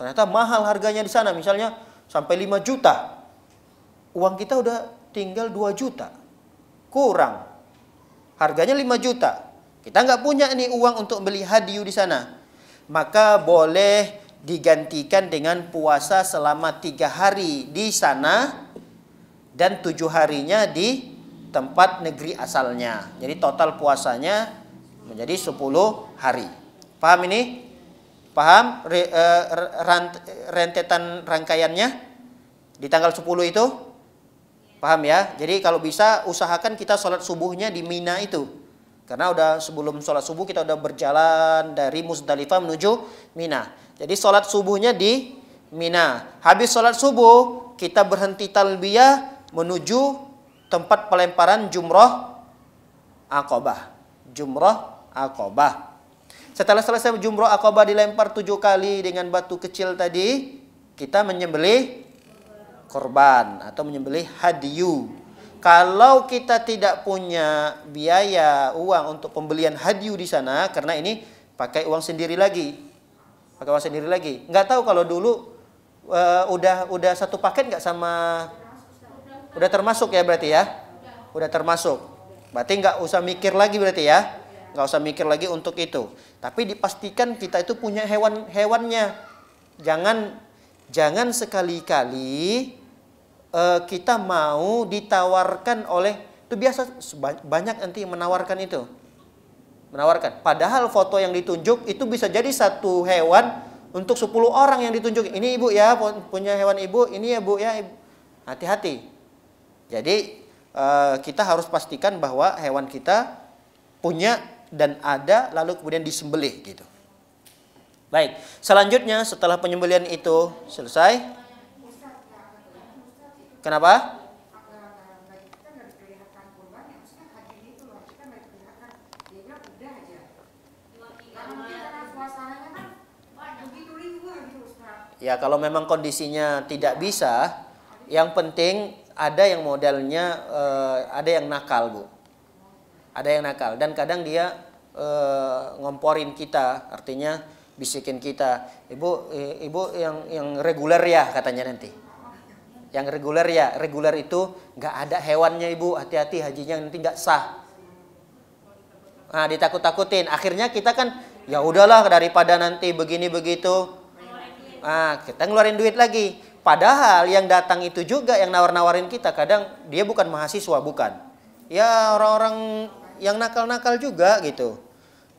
ternyata mahal harganya di sana, misalnya sampai 5 juta. Uang kita udah tinggal 2 juta. Kurang. Harganya 5 juta. Kita nggak punya nih uang untuk beli hadyu di sana. Maka boleh digantikan dengan puasa selama 3 hari di sana dan 7 harinya di tempat negeri asalnya. Jadi total puasanya menjadi 10 hari. Paham ini? Paham rentetan rangkaiannya di tanggal 10 itu? Paham ya? Jadi kalau bisa usahakan kita sholat subuhnya di Mina itu. Karena udah sebelum sholat subuh kita udah berjalan dari Muzdalifah menuju Mina. Jadi sholat subuhnya di Mina. Habis sholat subuh kita berhenti talbiyah menuju tempat pelemparan jumroh aqabah. Jumroh aqabah. Setelah selesai jumroh aqabah dilempar 7 kali dengan batu kecil tadi, kita menyembelih korban atau menyembelih hadyu. Kalau kita tidak punya biaya uang untuk pembelian hadyu di sana, karena ini pakai uang sendiri lagi. Pakai uang sendiri lagi. Nggak tahu kalau dulu udah satu paket nggak sama, udah termasuk ya berarti ya? Udah termasuk. Berarti nggak usah mikir lagi berarti ya? Nggak usah mikir lagi untuk itu. Tapi dipastikan kita itu punya hewannya. Jangan sekali-kali kita mau ditawarkan oleh, itu biasa banyak nanti yang menawarkan itu. Menawarkan. Padahal foto yang ditunjuk itu bisa jadi satu hewan untuk 10 orang yang ditunjuk. Ini ibu ya, punya hewan ibu, ini ya bu ya. Hati-hati. Jadi kita harus pastikan bahwa hewan kita punya dan ada, lalu kemudian disembelih gitu. Baik, selanjutnya setelah penyembelihan itu selesai. Kenapa? Ya kalau memang kondisinya tidak bisa, yang penting ada yang modelnya ada yang nakal, Bu. Ada yang nakal dan kadang dia ngomporin kita, artinya bisikin kita, ibu yang reguler ya katanya nanti. Yang reguler ya, reguler itu nggak ada hewannya ibu, hati-hati hajinya nanti nggak sah. Nah, ditakut-takutin. Akhirnya kita kan ya udahlah daripada nanti begini begitu. Nah, kita ngeluarin duit lagi. Padahal yang datang itu juga yang nawar-nawarin kita kadang dia bukan mahasiswa, bukan. Ya orang-orang yang nakal-nakal juga gitu.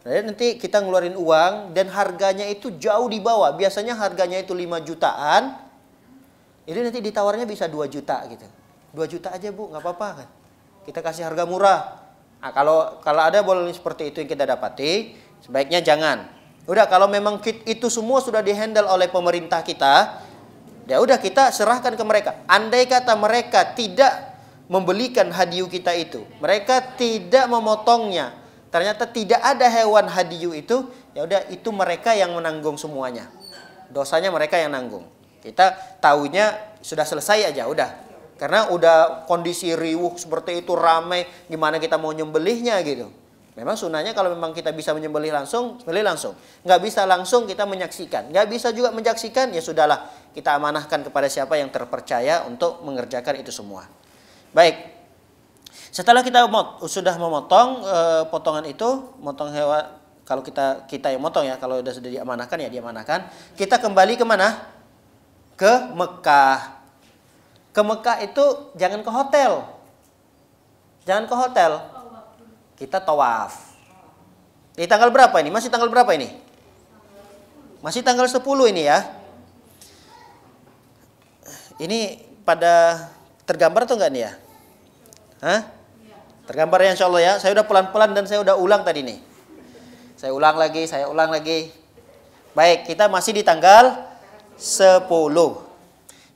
Jadi nanti kita ngeluarin uang dan harganya itu jauh di bawah. Biasanya harganya itu 5 jutaan. Jadi nanti ditawarnya bisa 2 juta gitu. 2 juta aja Bu, nggak apa-apa kan. Kita kasih harga murah. Nah, kalau ada boleh seperti itu yang kita dapati, sebaiknya jangan. Udah kalau memang itu semua sudah dihandle oleh pemerintah kita, ya udah kita serahkan ke mereka. Andai kata mereka tidak membelikan hadiu kita itu, mereka tidak memotongnya, ternyata tidak ada hewan hadiu itu, ya udah itu mereka yang menanggung semuanya. Dosanya mereka yang nanggung. Kita tahunya sudah selesai aja udah. Karena udah kondisi riuh seperti itu ramai, gimana kita mau nyembelihnya gitu. Memang sunahnya kalau memang kita bisa menyembelih langsung, sembelih langsung. Nggak bisa langsung kita menyaksikan. Nggak bisa juga menyaksikan, ya sudahlah. Kita amanahkan kepada siapa yang terpercaya untuk mengerjakan itu semua. Baik. Setelah kita sudah memotong potongan itu, motong hewan. Kalau kita yang motong ya, kalau sudah diamanahkan ya diamanahkan. Kita kembali kemana? Ke Mekah. Ke Mekah itu jangan ke hotel. Jangan ke hotel. Kita tawaf. Di tanggal berapa ini? Masih tanggal berapa ini? Masih tanggal 10 ini ya. Ini pada tergambar atau enggak nih ya? Hah? Tergambar ya insya Allah ya. Saya udah pelan-pelan dan saya udah ulang tadi nih. Saya ulang lagi. Baik, kita masih di tanggal 10.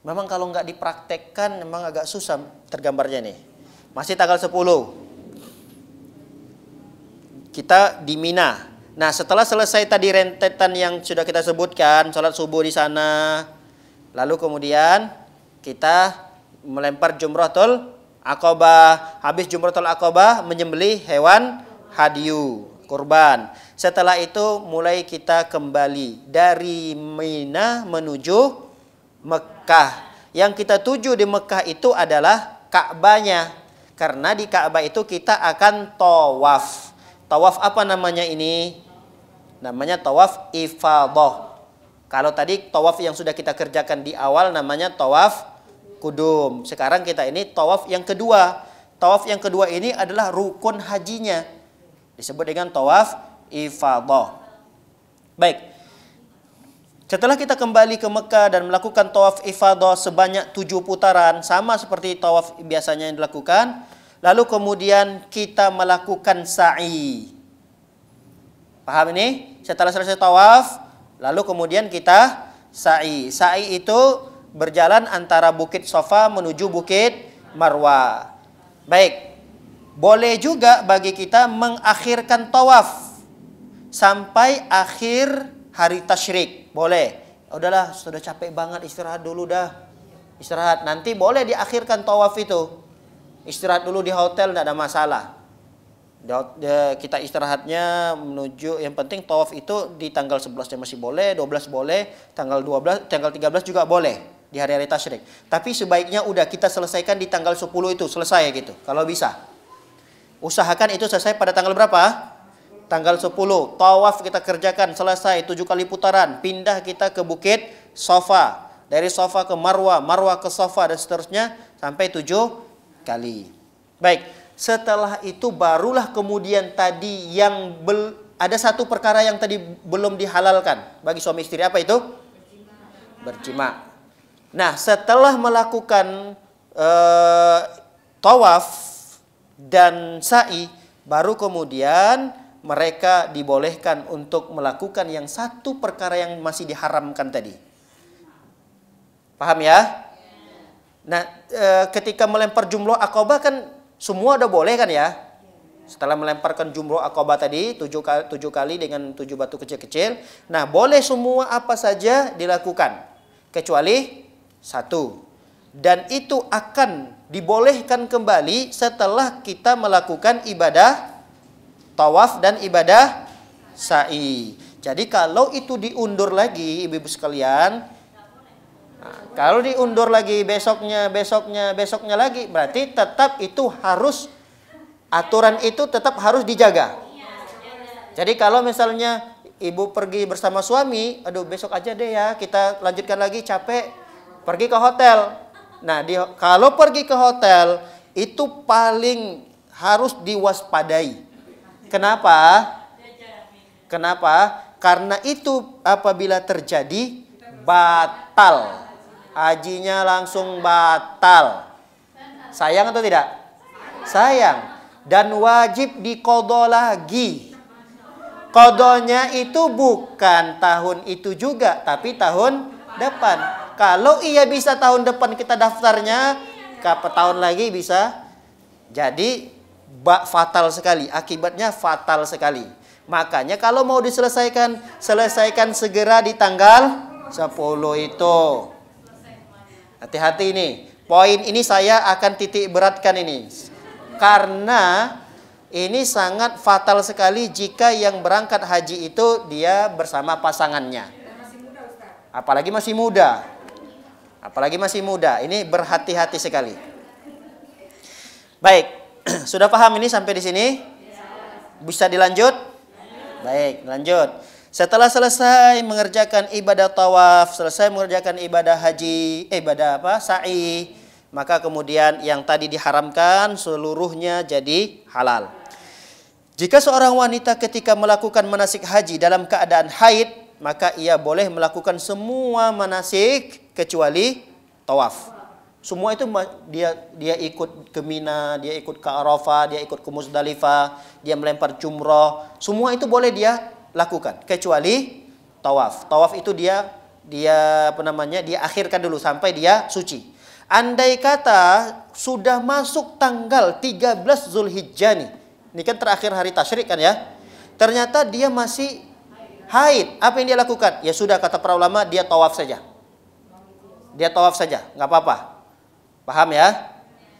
Memang kalau nggak dipraktekkan memang agak susah tergambarnya nih. Masih tanggal 10. Kita di Mina. Nah, setelah selesai tadi rentetan yang sudah kita sebutkan, sholat subuh di sana, lalu kemudian kita melempar Jumratul Aqabah. Habis Jumratul Aqabah menyembelih hewan hadiu, kurban. Setelah itu mulai kita kembali dari Mina menuju Mekah. Yang kita tuju di Mekah itu adalah Ka'bahnya. Karena di Ka'bah itu kita akan tawaf. Tawaf apa namanya ini? Namanya tawaf ifadah. Kalau tadi tawaf yang sudah kita kerjakan di awal namanya tawaf kudum. Sekarang kita ini tawaf yang kedua. Tawaf yang kedua ini adalah rukun hajinya. Disebut dengan tawaf ifadah. Baik. Setelah kita kembali ke Mekah dan melakukan tawaf ifadah sebanyak 7 putaran, sama seperti tawaf biasanya yang dilakukan, lalu kemudian kita melakukan sa'i. Paham ini? Setelah selesai tawaf, lalu kemudian kita sa'i. Sa'i itu berjalan antara Bukit Safa menuju Bukit Marwah. Baik. Boleh juga bagi kita mengakhirkan tawaf sampai akhir hari tasyrik. Boleh. Udahlah, sudah capek banget, istirahat dulu dah. Istirahat. Nanti boleh diakhirkan tawaf itu. Istirahat dulu di hotel, tidak ada masalah. Kita istirahatnya menuju, yang penting tawaf itu di tanggal 11 masih boleh, 12 boleh, tanggal 12, tanggal 13 juga boleh di hari-hari tasyrik. Tapi sebaiknya udah kita selesaikan di tanggal 10 itu, selesai gitu. Kalau bisa. Usahakan itu selesai pada tanggal berapa? Tanggal 10, tawaf kita kerjakan selesai 7 kali putaran, pindah kita ke Bukit Safa, dari Safa ke Marwah, Marwah ke Safa dan seterusnya sampai 7 kali. Baik, setelah itu barulah kemudian tadi yang ada satu perkara yang tadi belum dihalalkan bagi suami istri, apa itu? Berjima. Nah, setelah melakukan tawaf dan sa'i, baru kemudian mereka dibolehkan untuk melakukan yang satu perkara yang masih diharamkan tadi. Paham ya? Nah, ketika melempar jumroh Aqabah kan semua udah boleh kan ya? Setelah melemparkan jumroh Aqabah tadi 7 kali dengan 7 batu kecil-kecil. Nah, boleh semua apa saja dilakukan kecuali satu. Dan itu akan dibolehkan kembali setelah kita melakukan ibadah tawaf dan ibadah sa'i. Jadi kalau itu diundur lagi ibu-ibu sekalian, kalau diundur lagi besoknya lagi, berarti tetap itu harus, aturan itu tetap harus dijaga. Jadi kalau misalnya ibu pergi bersama suami, aduh besok aja deh ya, kita lanjutkan lagi, capek, pergi ke hotel. Nah, kalau pergi ke hotel, itu paling harus diwaspadai. Kenapa? Karena itu apabila terjadi, batal. Hajinya langsung batal. Sayang atau tidak? Sayang. Dan wajib diqadha lagi. Qadanya itu bukan tahun itu juga, tapi tahun depan. Kalau ia bisa tahun depan kita daftarnya, kapan tahun lagi bisa. Jadi fatal sekali, akibatnya fatal sekali. Makanya kalau mau diselesaikan, selesaikan segera di tanggal 10 itu. Hati-hati ini. Poin ini saya akan titik beratkan ini. Karena ini sangat fatal sekali jika yang berangkat haji itu dia bersama pasangannya. Apalagi masih muda. Ini berhati-hati sekali. Baik, sudah paham ini sampai di sini? Bisa dilanjut? Baik, lanjut. Setelah selesai mengerjakan ibadah tawaf, selesai mengerjakan ibadah haji, sa'i, maka kemudian yang tadi diharamkan seluruhnya jadi halal. Jika seorang wanita ketika melakukan manasik haji dalam keadaan haid, maka ia boleh melakukan semua manasik kecuali tawaf. Semua itu dia ikut ke Mina, dia ikut ke Arafah, dia ikut ke Muzdalifah, dia melempar jumrah. Semua itu boleh dia lakukan kecuali tawaf. Tawaf itu dia akhirkan dulu sampai dia suci. Andai kata sudah masuk tanggal 13 Zulhijjah nih. Ini kan terakhir hari tasyrik kan ya. Ternyata dia masih haid. Apa yang dia lakukan? Ya sudah, kata para ulama, dia tawaf saja. Nggak apa-apa. Paham ya?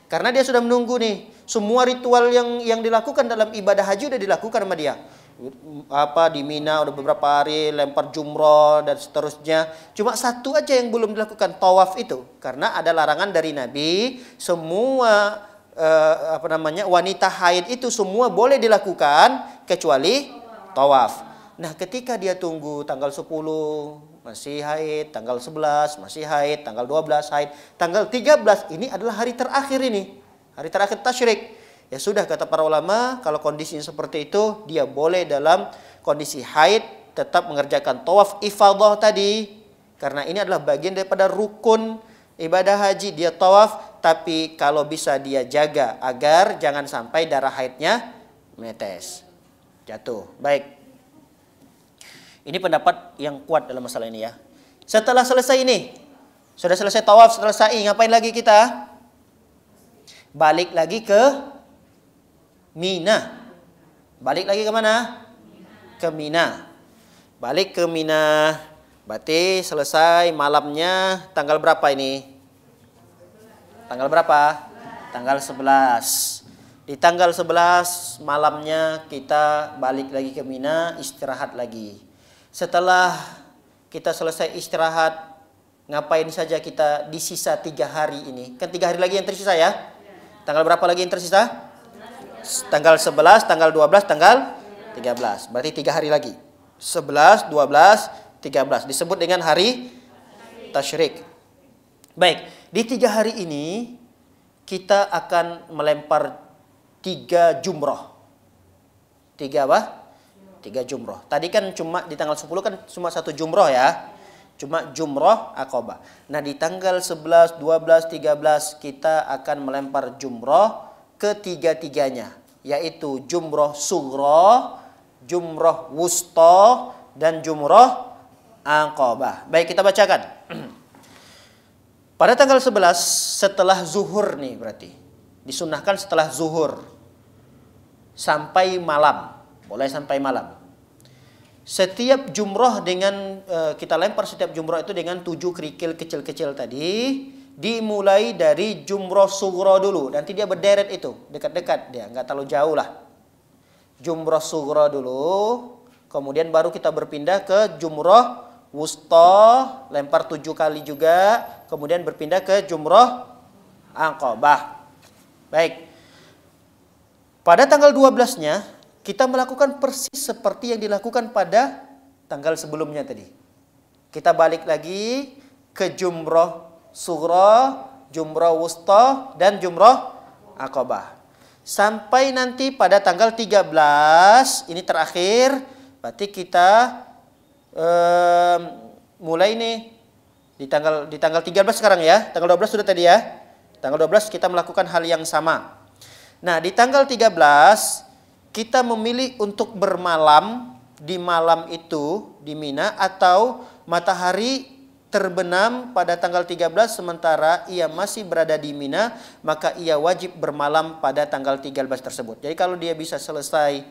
Karena dia sudah menunggu nih. Semua ritual yang dilakukan dalam ibadah haji udah dilakukan sama dia. Di Mina udah beberapa hari, lempar jumroh dan seterusnya. Cuma satu aja yang belum dilakukan, tawaf itu. Karena ada larangan dari Nabi, semua wanita haid itu semua boleh dilakukan kecuali tawaf. Nah, ketika dia tunggu tanggal 10 masih haid, tanggal 11 masih haid, tanggal 12 haid, tanggal 13 ini adalah hari terakhir ini. Hari terakhir tasyrik. Ya sudah, kata para ulama, kalau kondisinya seperti itu, dia boleh dalam kondisi haid tetap mengerjakan tawaf ifadah tadi. Karena ini adalah bagian daripada rukun ibadah haji, dia tawaf, tapi kalau bisa dia jaga agar jangan sampai darah haidnya menetes, jatuh. Baik. Ini pendapat yang kuat dalam masalah ini ya. Setelah selesai ini, sudah selesai tawaf, setelah sa'i, ngapain lagi kita? Balik lagi ke Mina. Balik lagi ke mana? Ke Mina. Balik ke Mina. Berarti selesai malamnya tanggal berapa ini? Tanggal berapa? Tanggal 11. Di tanggal 11 malamnya kita balik lagi ke Mina, istirahat lagi. Setelah kita selesai istirahat, ngapain saja kita di sisa 3 hari ini? Kan 3 hari lagi yang tersisa ya? Tanggal berapa lagi yang tersisa? Tanggal 11, tanggal 12, tanggal 13. Berarti 3 hari lagi. 11, 12, 13. Disebut dengan hari tasyrik. Baik, di 3 hari ini kita akan melempar 3 jumroh. 3 apa? 3 jumroh. Tadi kan cuma di tanggal 10 kan cuma 1 jumroh ya. Cuma jumroh Aqabah. Nah, di tanggal 11, 12, 13 kita akan melempar jumroh ketiga-tiganya, yaitu jumroh sughra, jumroh wusta, dan jumroh Aqabah. Baik, kita bacakan. Pada tanggal 11 setelah zuhur nih, berarti disunnahkan setelah zuhur sampai malam. Boleh sampai malam. Setiap jumroh dengan kita lempar setiap jumroh itu dengan 7 kerikil kecil-kecil tadi. dimulai dari jumroh sughra dulu. Nanti dia berderet itu, dekat-dekat dia, nggak terlalu jauh lah. Jumroh sughra dulu, kemudian baru kita berpindah ke jumroh wusta, lempar 7 kali juga, kemudian berpindah ke jumroh aqabah. Baik. Pada tanggal 12-nya kita melakukan persis seperti yang dilakukan pada tanggal sebelumnya tadi. Kita balik lagi ke jumroh sughra, jumroh wusta, dan jumroh aqabah. Sampai nanti pada tanggal 13, ini terakhir, berarti kita mulai nih di tanggal 13 sekarang ya. Tanggal 12 sudah tadi ya. Tanggal 12 kita melakukan hal yang sama. Nah, di tanggal 13 kita memilih untuk bermalam di malam itu di Mina, atau matahari terbenam pada tanggal 13 sementara ia masih berada di Mina, maka ia wajib bermalam pada tanggal 13 tersebut. Jadi kalau dia bisa selesai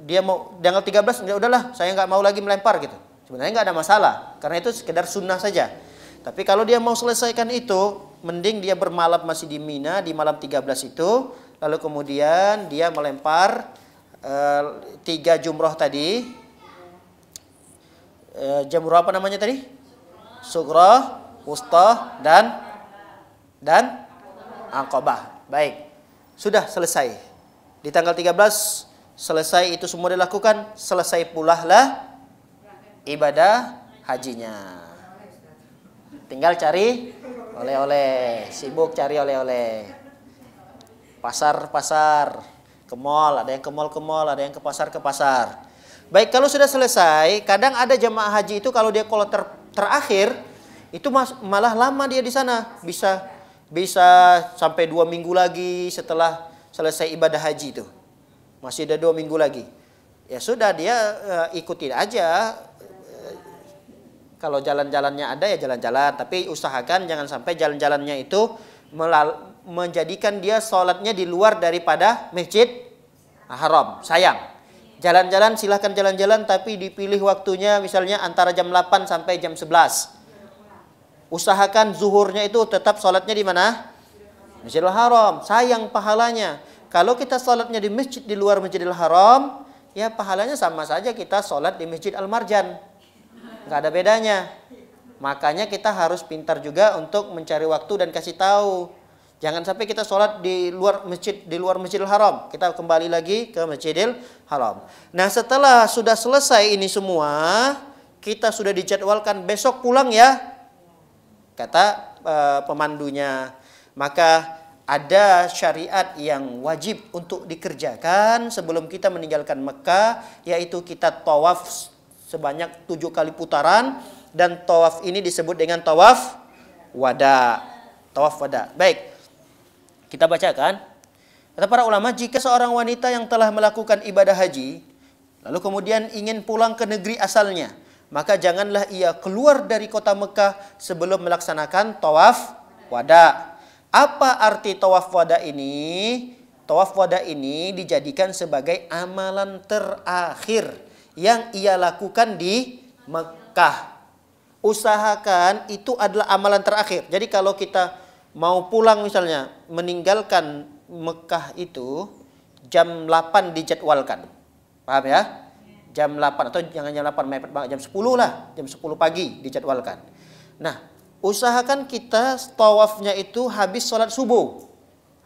dia mau tanggal 13, ya udahlah, saya nggak mau lagi melempar gitu. Sebenarnya nggak ada masalah, karena itu sekedar sunnah saja. Tapi kalau dia mau selesaikan itu, mending dia bermalam masih di Mina di malam 13 itu, lalu kemudian dia melempar 3 jumroh tadi. Jumroh apa namanya tadi? Sughra, wusta, dan aqabah. Baik, sudah selesai. Di tanggal 13 selesai itu semua dilakukan, selesai pula lah ibadah hajinya. Tinggal cari oleh-oleh, sibuk cari oleh-oleh. Pasar-pasar, ke mall, ada yang ke mall, ada yang ke pasar. Baik, kalau sudah selesai, kadang ada jemaah haji itu kalau dia kloter terakhir itu malah lama dia di sana, bisa sampai 2 minggu lagi setelah selesai ibadah haji itu. Masih ada 2 minggu lagi. Ya sudah, dia ikutin aja. Kalau jalan-jalannya ada ya jalan-jalan, tapi usahakan jangan sampai jalan-jalannya itu menjadikan dia sholatnya di luar daripada masjid haram. Sayang. Jalan-jalan silahkan jalan-jalan, tapi dipilih waktunya misalnya antara jam 8 sampai jam 11. Usahakan zuhurnya itu tetap sholatnya di mana? Masjidil Haram. Sayang pahalanya. Kalau kita sholatnya di masjid di luar Masjidil Haram, ya pahalanya sama saja kita sholat di Masjid Al-Marjan. Nggak ada bedanya. Makanya kita harus pintar juga untuk mencari waktu dan kasih tahu. Jangan sampai kita sholat di luar Masjidil Haram. Kita kembali lagi ke Masjidil Haram. Nah, setelah sudah selesai ini semua, kita sudah dijadwalkan besok pulang ya, kata pemandunya. Maka ada syariat yang wajib untuk dikerjakan sebelum kita meninggalkan Mekah, yaitu kita tawaf sebanyak 7 kali putaran, dan tawaf ini disebut dengan tawaf wada. Tawaf wada. Baik. Kita bacakan. Kata para ulama, jika seorang wanita yang telah melakukan ibadah haji lalu kemudian ingin pulang ke negeri asalnya, maka janganlah ia keluar dari kota Mekah sebelum melaksanakan tawaf wada. Apa arti tawaf wada ini? Tawaf wada ini dijadikan sebagai amalan terakhir yang ia lakukan di Mekah. Usahakan itu adalah amalan terakhir. Jadi kalau kita mau pulang misalnya, meninggalkan Mekah itu jam 8 dijadwalkan. Paham ya? Jam 8 atau jangan jam 8, mepet banget, jam 10 lah. Jam 10 pagi dijadwalkan. Nah, usahakan kita tawafnya itu habis sholat subuh.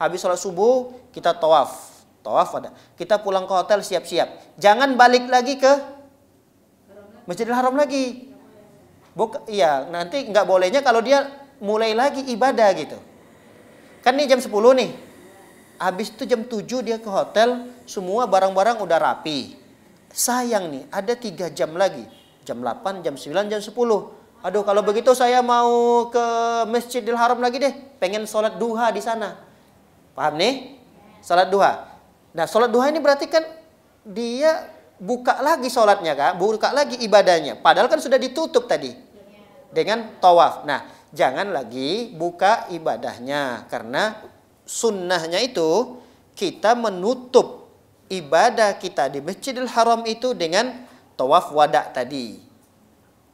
Habis sholat subuh kita tawaf. Tawaf ada. Kita pulang ke hotel siap-siap. Jangan balik lagi ke Masjidil Haram lagi. Iya, nanti nggak bolehnya kalau dia mulai lagi ibadah gitu. Kan ini jam 10 nih. Habis itu jam 7 dia ke hotel, semua barang-barang udah rapi. Sayang nih, ada 3 jam lagi. Jam 8, jam 9, jam 10. Aduh, kalau begitu saya mau ke Masjidil Haram lagi deh. Pengen sholat duha di sana. Paham nih? Sholat duha. Nah, sholat duha ini berarti kan dia buka lagi sholatnya kan? Buka lagi ibadahnya. Padahal kan sudah ditutup tadi dengan tawaf. Nah, jangan lagi buka ibadahnya, karena sunnahnya itu kita menutup ibadah kita di Masjidil Haram itu dengan tawaf wada tadi.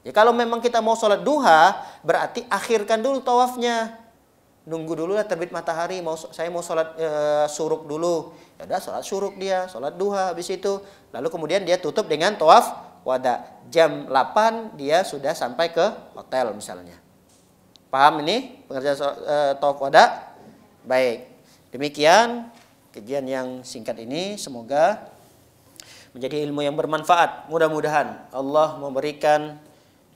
Ya kalau memang kita mau sholat duha, berarti akhirkan dulu tawafnya. Nunggu dulu lah terbit matahari, saya mau sholat syuruk dulu. Ya udah sholat syuruk dia, sholat duha habis itu. Lalu kemudian dia tutup dengan tawaf wada. Jam 8 dia sudah sampai ke hotel misalnya. Paham ini pengertian tawaf wada? Baik. Demikian kajian yang singkat ini, semoga menjadi ilmu yang bermanfaat. Mudah-mudahan Allah memberikan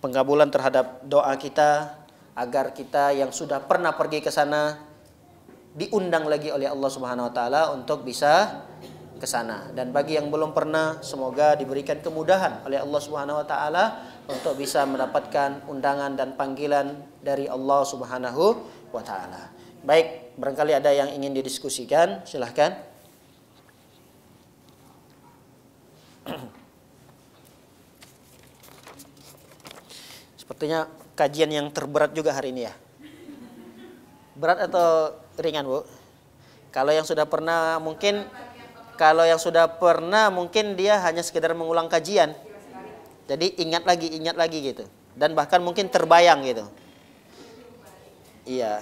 pengkabulan terhadap doa kita, agar kita yang sudah pernah pergi ke sana diundang lagi oleh Allah Subhanahu wa taala untuk bisa ke sana. Dan bagi yang belum pernah, semoga diberikan kemudahan oleh Allah Subhanahu wa taala untuk bisa mendapatkan undangan dan panggilan dari Allah Subhanahu wa taala. Baik, barangkali ada yang ingin didiskusikan, silahkan. Sepertinya kajian yang terberat juga hari ini ya. Berat atau ringan, Bu? Kalau yang sudah pernah mungkin dia hanya sekedar mengulang kajian. Jadi ingat lagi gitu. Dan bahkan mungkin terbayang gitu. Iya.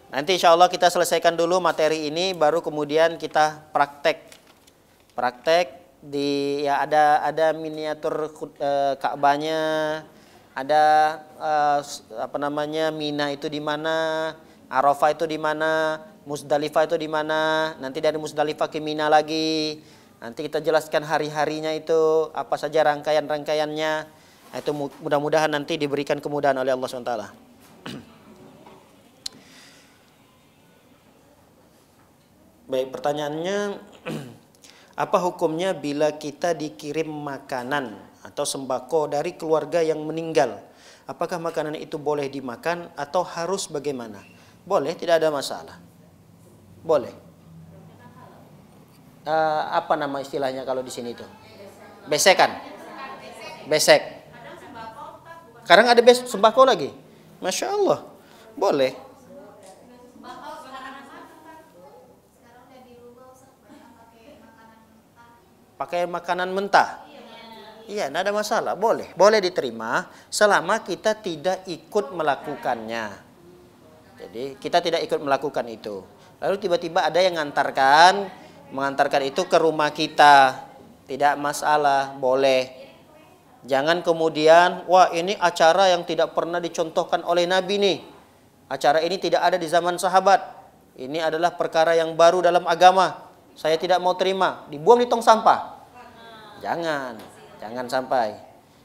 Nanti insya Allah kita selesaikan dulu materi ini, baru kemudian kita praktek di ya ada miniatur Ka'bahnya, ada Mina itu di mana, Arafah itu di mana, Musdalifah itu di mana, nanti dari Musdalifah ke Mina lagi. Nanti kita jelaskan hari-harinya itu apa saja rangkaian-rangkaiannya. Itu mudah-mudahan nanti diberikan kemudahan oleh Allah SWT. Baik, pertanyaannya apa hukumnya bila kita dikirim makanan atau sembako dari keluarga yang meninggal? Apakah makanan itu boleh dimakan atau harus bagaimana? Boleh, tidak ada masalah. Boleh. Apa nama istilahnya kalau di sini itu? Besekan. Besek. Sekarang ada sembako lagi. Masya Allah. Boleh. Pakai makanan mentah. Iya, tidak ada masalah. Boleh diterima selama kita tidak ikut melakukannya. Jadi kita tidak ikut melakukan itu. Lalu tiba-tiba ada yang mengantarkan itu ke rumah kita. Tidak masalah, boleh. Jangan kemudian, wah ini acara yang tidak pernah dicontohkan oleh Nabi nih. Acara ini tidak ada di zaman sahabat. Ini adalah perkara yang baru dalam agama. Saya tidak mau terima, dibuang di tong sampah. Jangan sampai.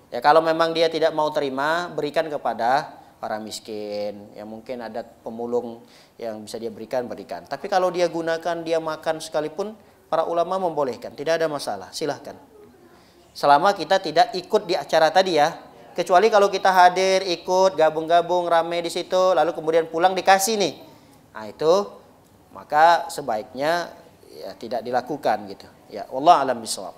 Ya kalau memang dia tidak mau terima, berikan kepada para miskin. Ya mungkin ada pemulung yang bisa dia berikan. Tapi kalau dia gunakan, dia makan sekalipun, para ulama membolehkan, tidak ada masalah, silahkan. Selama kita tidak ikut di acara tadi ya. Kecuali kalau kita hadir, ikut, gabung-gabung, rame di situ, lalu kemudian pulang dikasih nih. Nah itu, maka sebaiknya ya tidak dilakukan gitu. Ya, wallahu a'lam bishawab.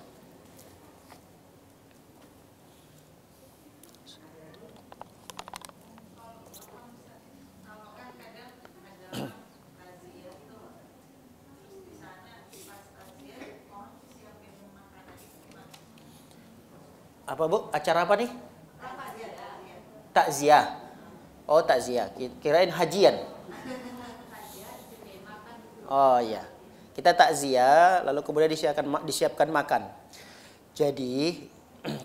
Apa Bu? Acara apa nih? Takziah. Oh takziah. Kirain hajian. Oh iya. Kita takziah, lalu kemudian disiapkan makan. Jadi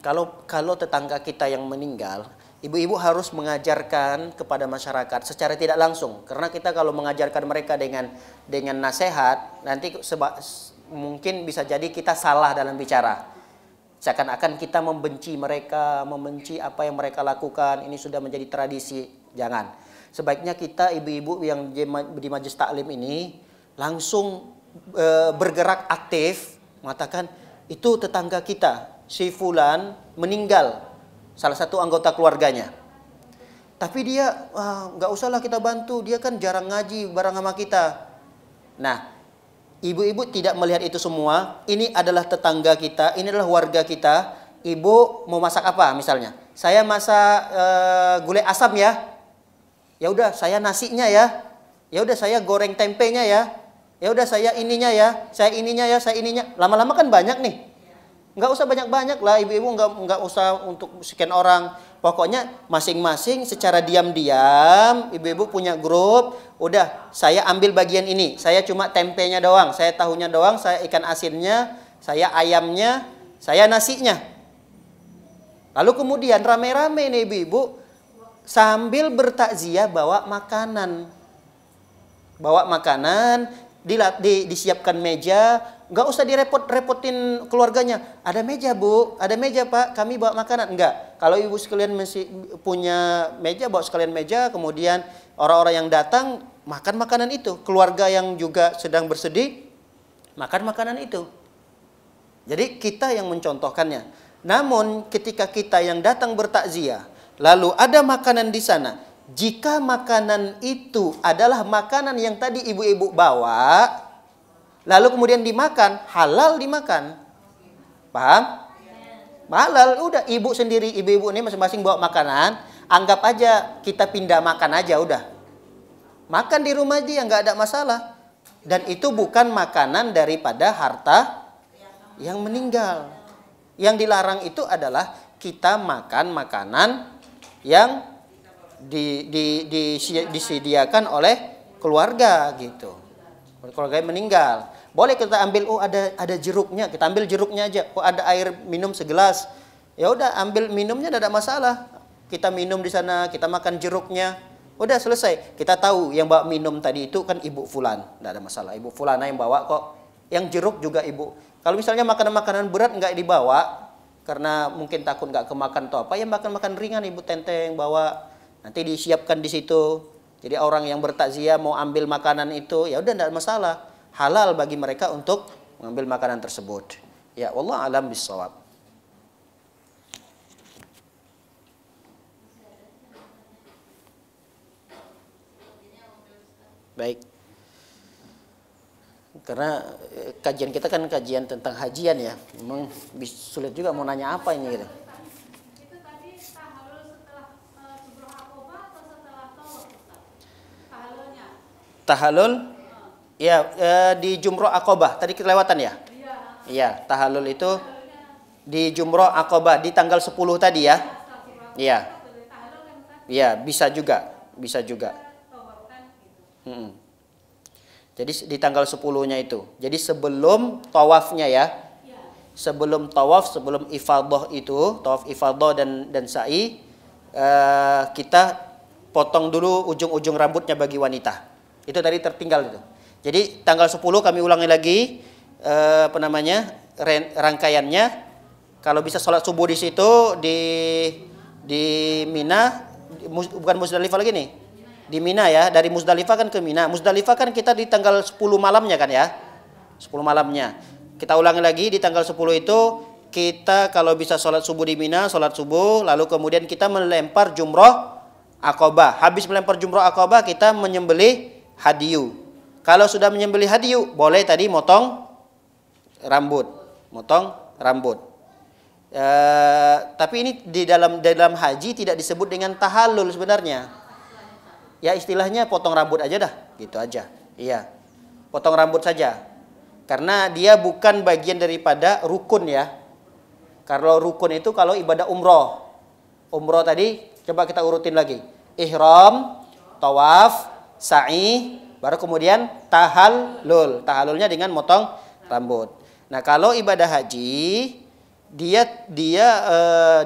kalau tetangga kita yang meninggal, ibu-ibu harus mengajarkan kepada masyarakat secara tidak langsung. Karena kita kalau mengajarkan mereka dengan nasihat, nanti mungkin bisa jadi kita salah dalam bicara. Seakan-akan kita membenci mereka, membenci apa yang mereka lakukan. Ini sudah menjadi tradisi. Jangan. Sebaiknya kita ibu-ibu yang di majelis taklim ini langsung bergerak aktif, mengatakan itu tetangga kita, si fulan meninggal, salah satu anggota keluarganya. Tapi dia nggak usahlah kita bantu, dia kan jarang ngaji bareng sama kita. Nah, ibu-ibu tidak melihat itu semua. Ini adalah tetangga kita, ini adalah warga kita. Ibu mau masak apa misalnya? Saya masak gulai asam ya. Ya udah, saya nasinya ya. Ya udah, saya goreng tempenya ya. Ya udah, saya ininya ya. Saya ininya ya, saya ininya. Lama-lama kan banyak nih. Nggak usah banyak-banyak lah, ibu-ibu nggak usah untuk sekian orang. Pokoknya masing-masing secara diam-diam, ibu-ibu punya grup, udah saya ambil bagian ini, saya cuma tempenya doang, saya tahunya doang, saya ikan asinnya, saya ayamnya, saya nasinya. Lalu kemudian rame-rame nih ibu-ibu sambil bertakziah bawa makanan. Bawa makanan, disiapkan meja, nggak usah direpot-repotin keluarganya. Ada meja bu, ada meja pak, kami bawa makanan. Enggak, kalau ibu sekalian masih punya meja, bawa sekalian meja, kemudian orang-orang yang datang makan makanan itu. Keluarga yang juga sedang bersedih, makan makanan itu. Jadi kita yang mencontohkannya. Namun ketika kita yang datang bertakziah, lalu ada makanan di sana, jika makanan itu adalah makanan yang tadi ibu-ibu bawa, lalu kemudian dimakan, halal dimakan. Paham? Halal, udah ibu sendiri, ibu-ibu ini masing-masing bawa makanan, anggap aja kita pindah makan aja udah. Makan di rumah dia nggak ada masalah. Dan itu bukan makanan daripada harta yang meninggal. Yang dilarang itu adalah kita makan makanan yang disediakan oleh keluarga gitu. Keluarga yang meninggal. Boleh kita ambil, oh ada jeruknya, kita ambil jeruknya aja. Oh ada air minum segelas. Ya udah ambil minumnya, tidak ada masalah. Kita minum di sana, kita makan jeruknya. Udah selesai. Kita tahu yang bawa minum tadi itu kan ibu fulan, tidak ada masalah. Ibu fulana yang bawa kok. Yang jeruk juga ibu. Kalau misalnya makanan-makanan berat nggak dibawa karena mungkin takut nggak kemakan atau apa, ya makan-makan ringan ibu tenteng bawa. Nanti disiapkan di situ. Jadi orang yang bertakziah mau ambil makanan itu, ya udah tidak masalah. Halal bagi mereka untuk mengambil makanan tersebut. Ya, wallahu a'lam bishawab. Baik. Karena kajian kita kan kajian tentang hajian ya. Memang sulit juga mau nanya apa ini gitu. Tahallul ya, di Jumroh Aqobah tadi kelewatan ya. Iya, tahallul itu di Jumroh Aqobah di tanggal 10 tadi ya. Iya. Iya, bisa juga. Jadi di tanggal 10-nya itu. Jadi sebelum tawafnya ya. Sebelum tawaf, sebelum ifadah itu, tawaf ifadah dan sa'i, kita potong dulu ujung-ujung rambutnya bagi wanita. Itu tadi tertinggal itu. Jadi tanggal 10 kami ulangi lagi rangkaiannya. Kalau bisa sholat subuh di situ di Mina, bukan Musdalifah lagi nih. Di Mina ya, dari Musdalifah kan ke Mina. Musdalifah kan kita di tanggal 10 malamnya kan ya. 10 malamnya. Kita ulangi lagi di tanggal 10 itu kita kalau bisa sholat subuh di Mina, sholat subuh, lalu kemudian kita melempar Jumroh Aqobah. Habis melempar Jumroh Aqobah kita menyembelih hadiyu. Kalau sudah menyembelih hadiyu, boleh tadi motong rambut. Tapi ini di dalam haji tidak disebut dengan tahallul sebenarnya. Ya istilahnya potong rambut aja dah, gitu aja. Iya. Potong rambut saja. Karena dia bukan bagian daripada rukun ya. Kalau rukun itu kalau ibadah umroh. Umroh tadi coba kita urutin lagi. Ihram, tawaf, sa'i, baru kemudian tahallul. Tahallulnya dengan motong rambut. Nah, kalau ibadah haji dia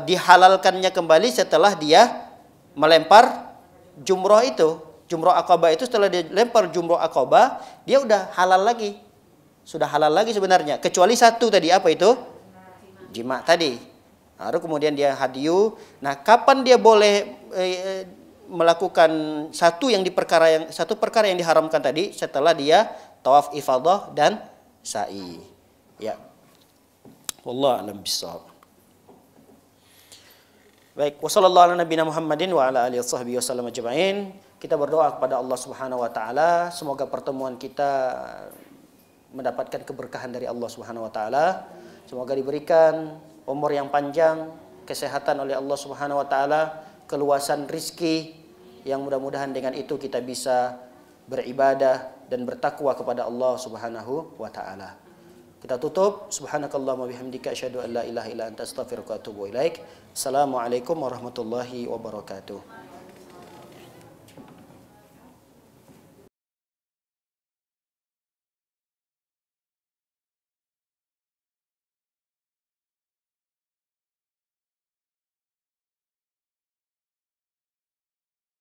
dihalalkannya kembali setelah dia melempar jumroh itu. Jumroh Aqobah itu setelah dia lempar jumroh Aqobah, dia udah halal lagi. Sudah halal lagi sebenarnya, kecuali satu tadi, apa itu? Jima tadi. Baru kemudian dia hadiyu. Nah, kapan dia boleh melakukan satu perkara yang diharamkan tadi setelah dia tawaf ifadah dan sa'i. Ya. Wallahu a'lam bishawab. Baik, wassallallahu ala nabiyina Muhammadin wa ala alihi washabbihi wasallam ajma'in. Kita berdoa kepada Allah Subhanahu wa taala, semoga pertemuan kita mendapatkan keberkahan dari Allah Subhanahu wa taala. Semoga diberikan umur yang panjang, kesehatan oleh Allah Subhanahu wa taala, keluasan rizki yang mudah-mudahan dengan itu kita bisa beribadah dan bertakwa kepada Allah Subhanahu wa taala. Kita tutup. Subhanakallahumma bihamdika asyhadu an la ilaha illa anta astaghfiruka wa atubu ilaik. Assalamualaikum warahmatullahi wabarakatuh.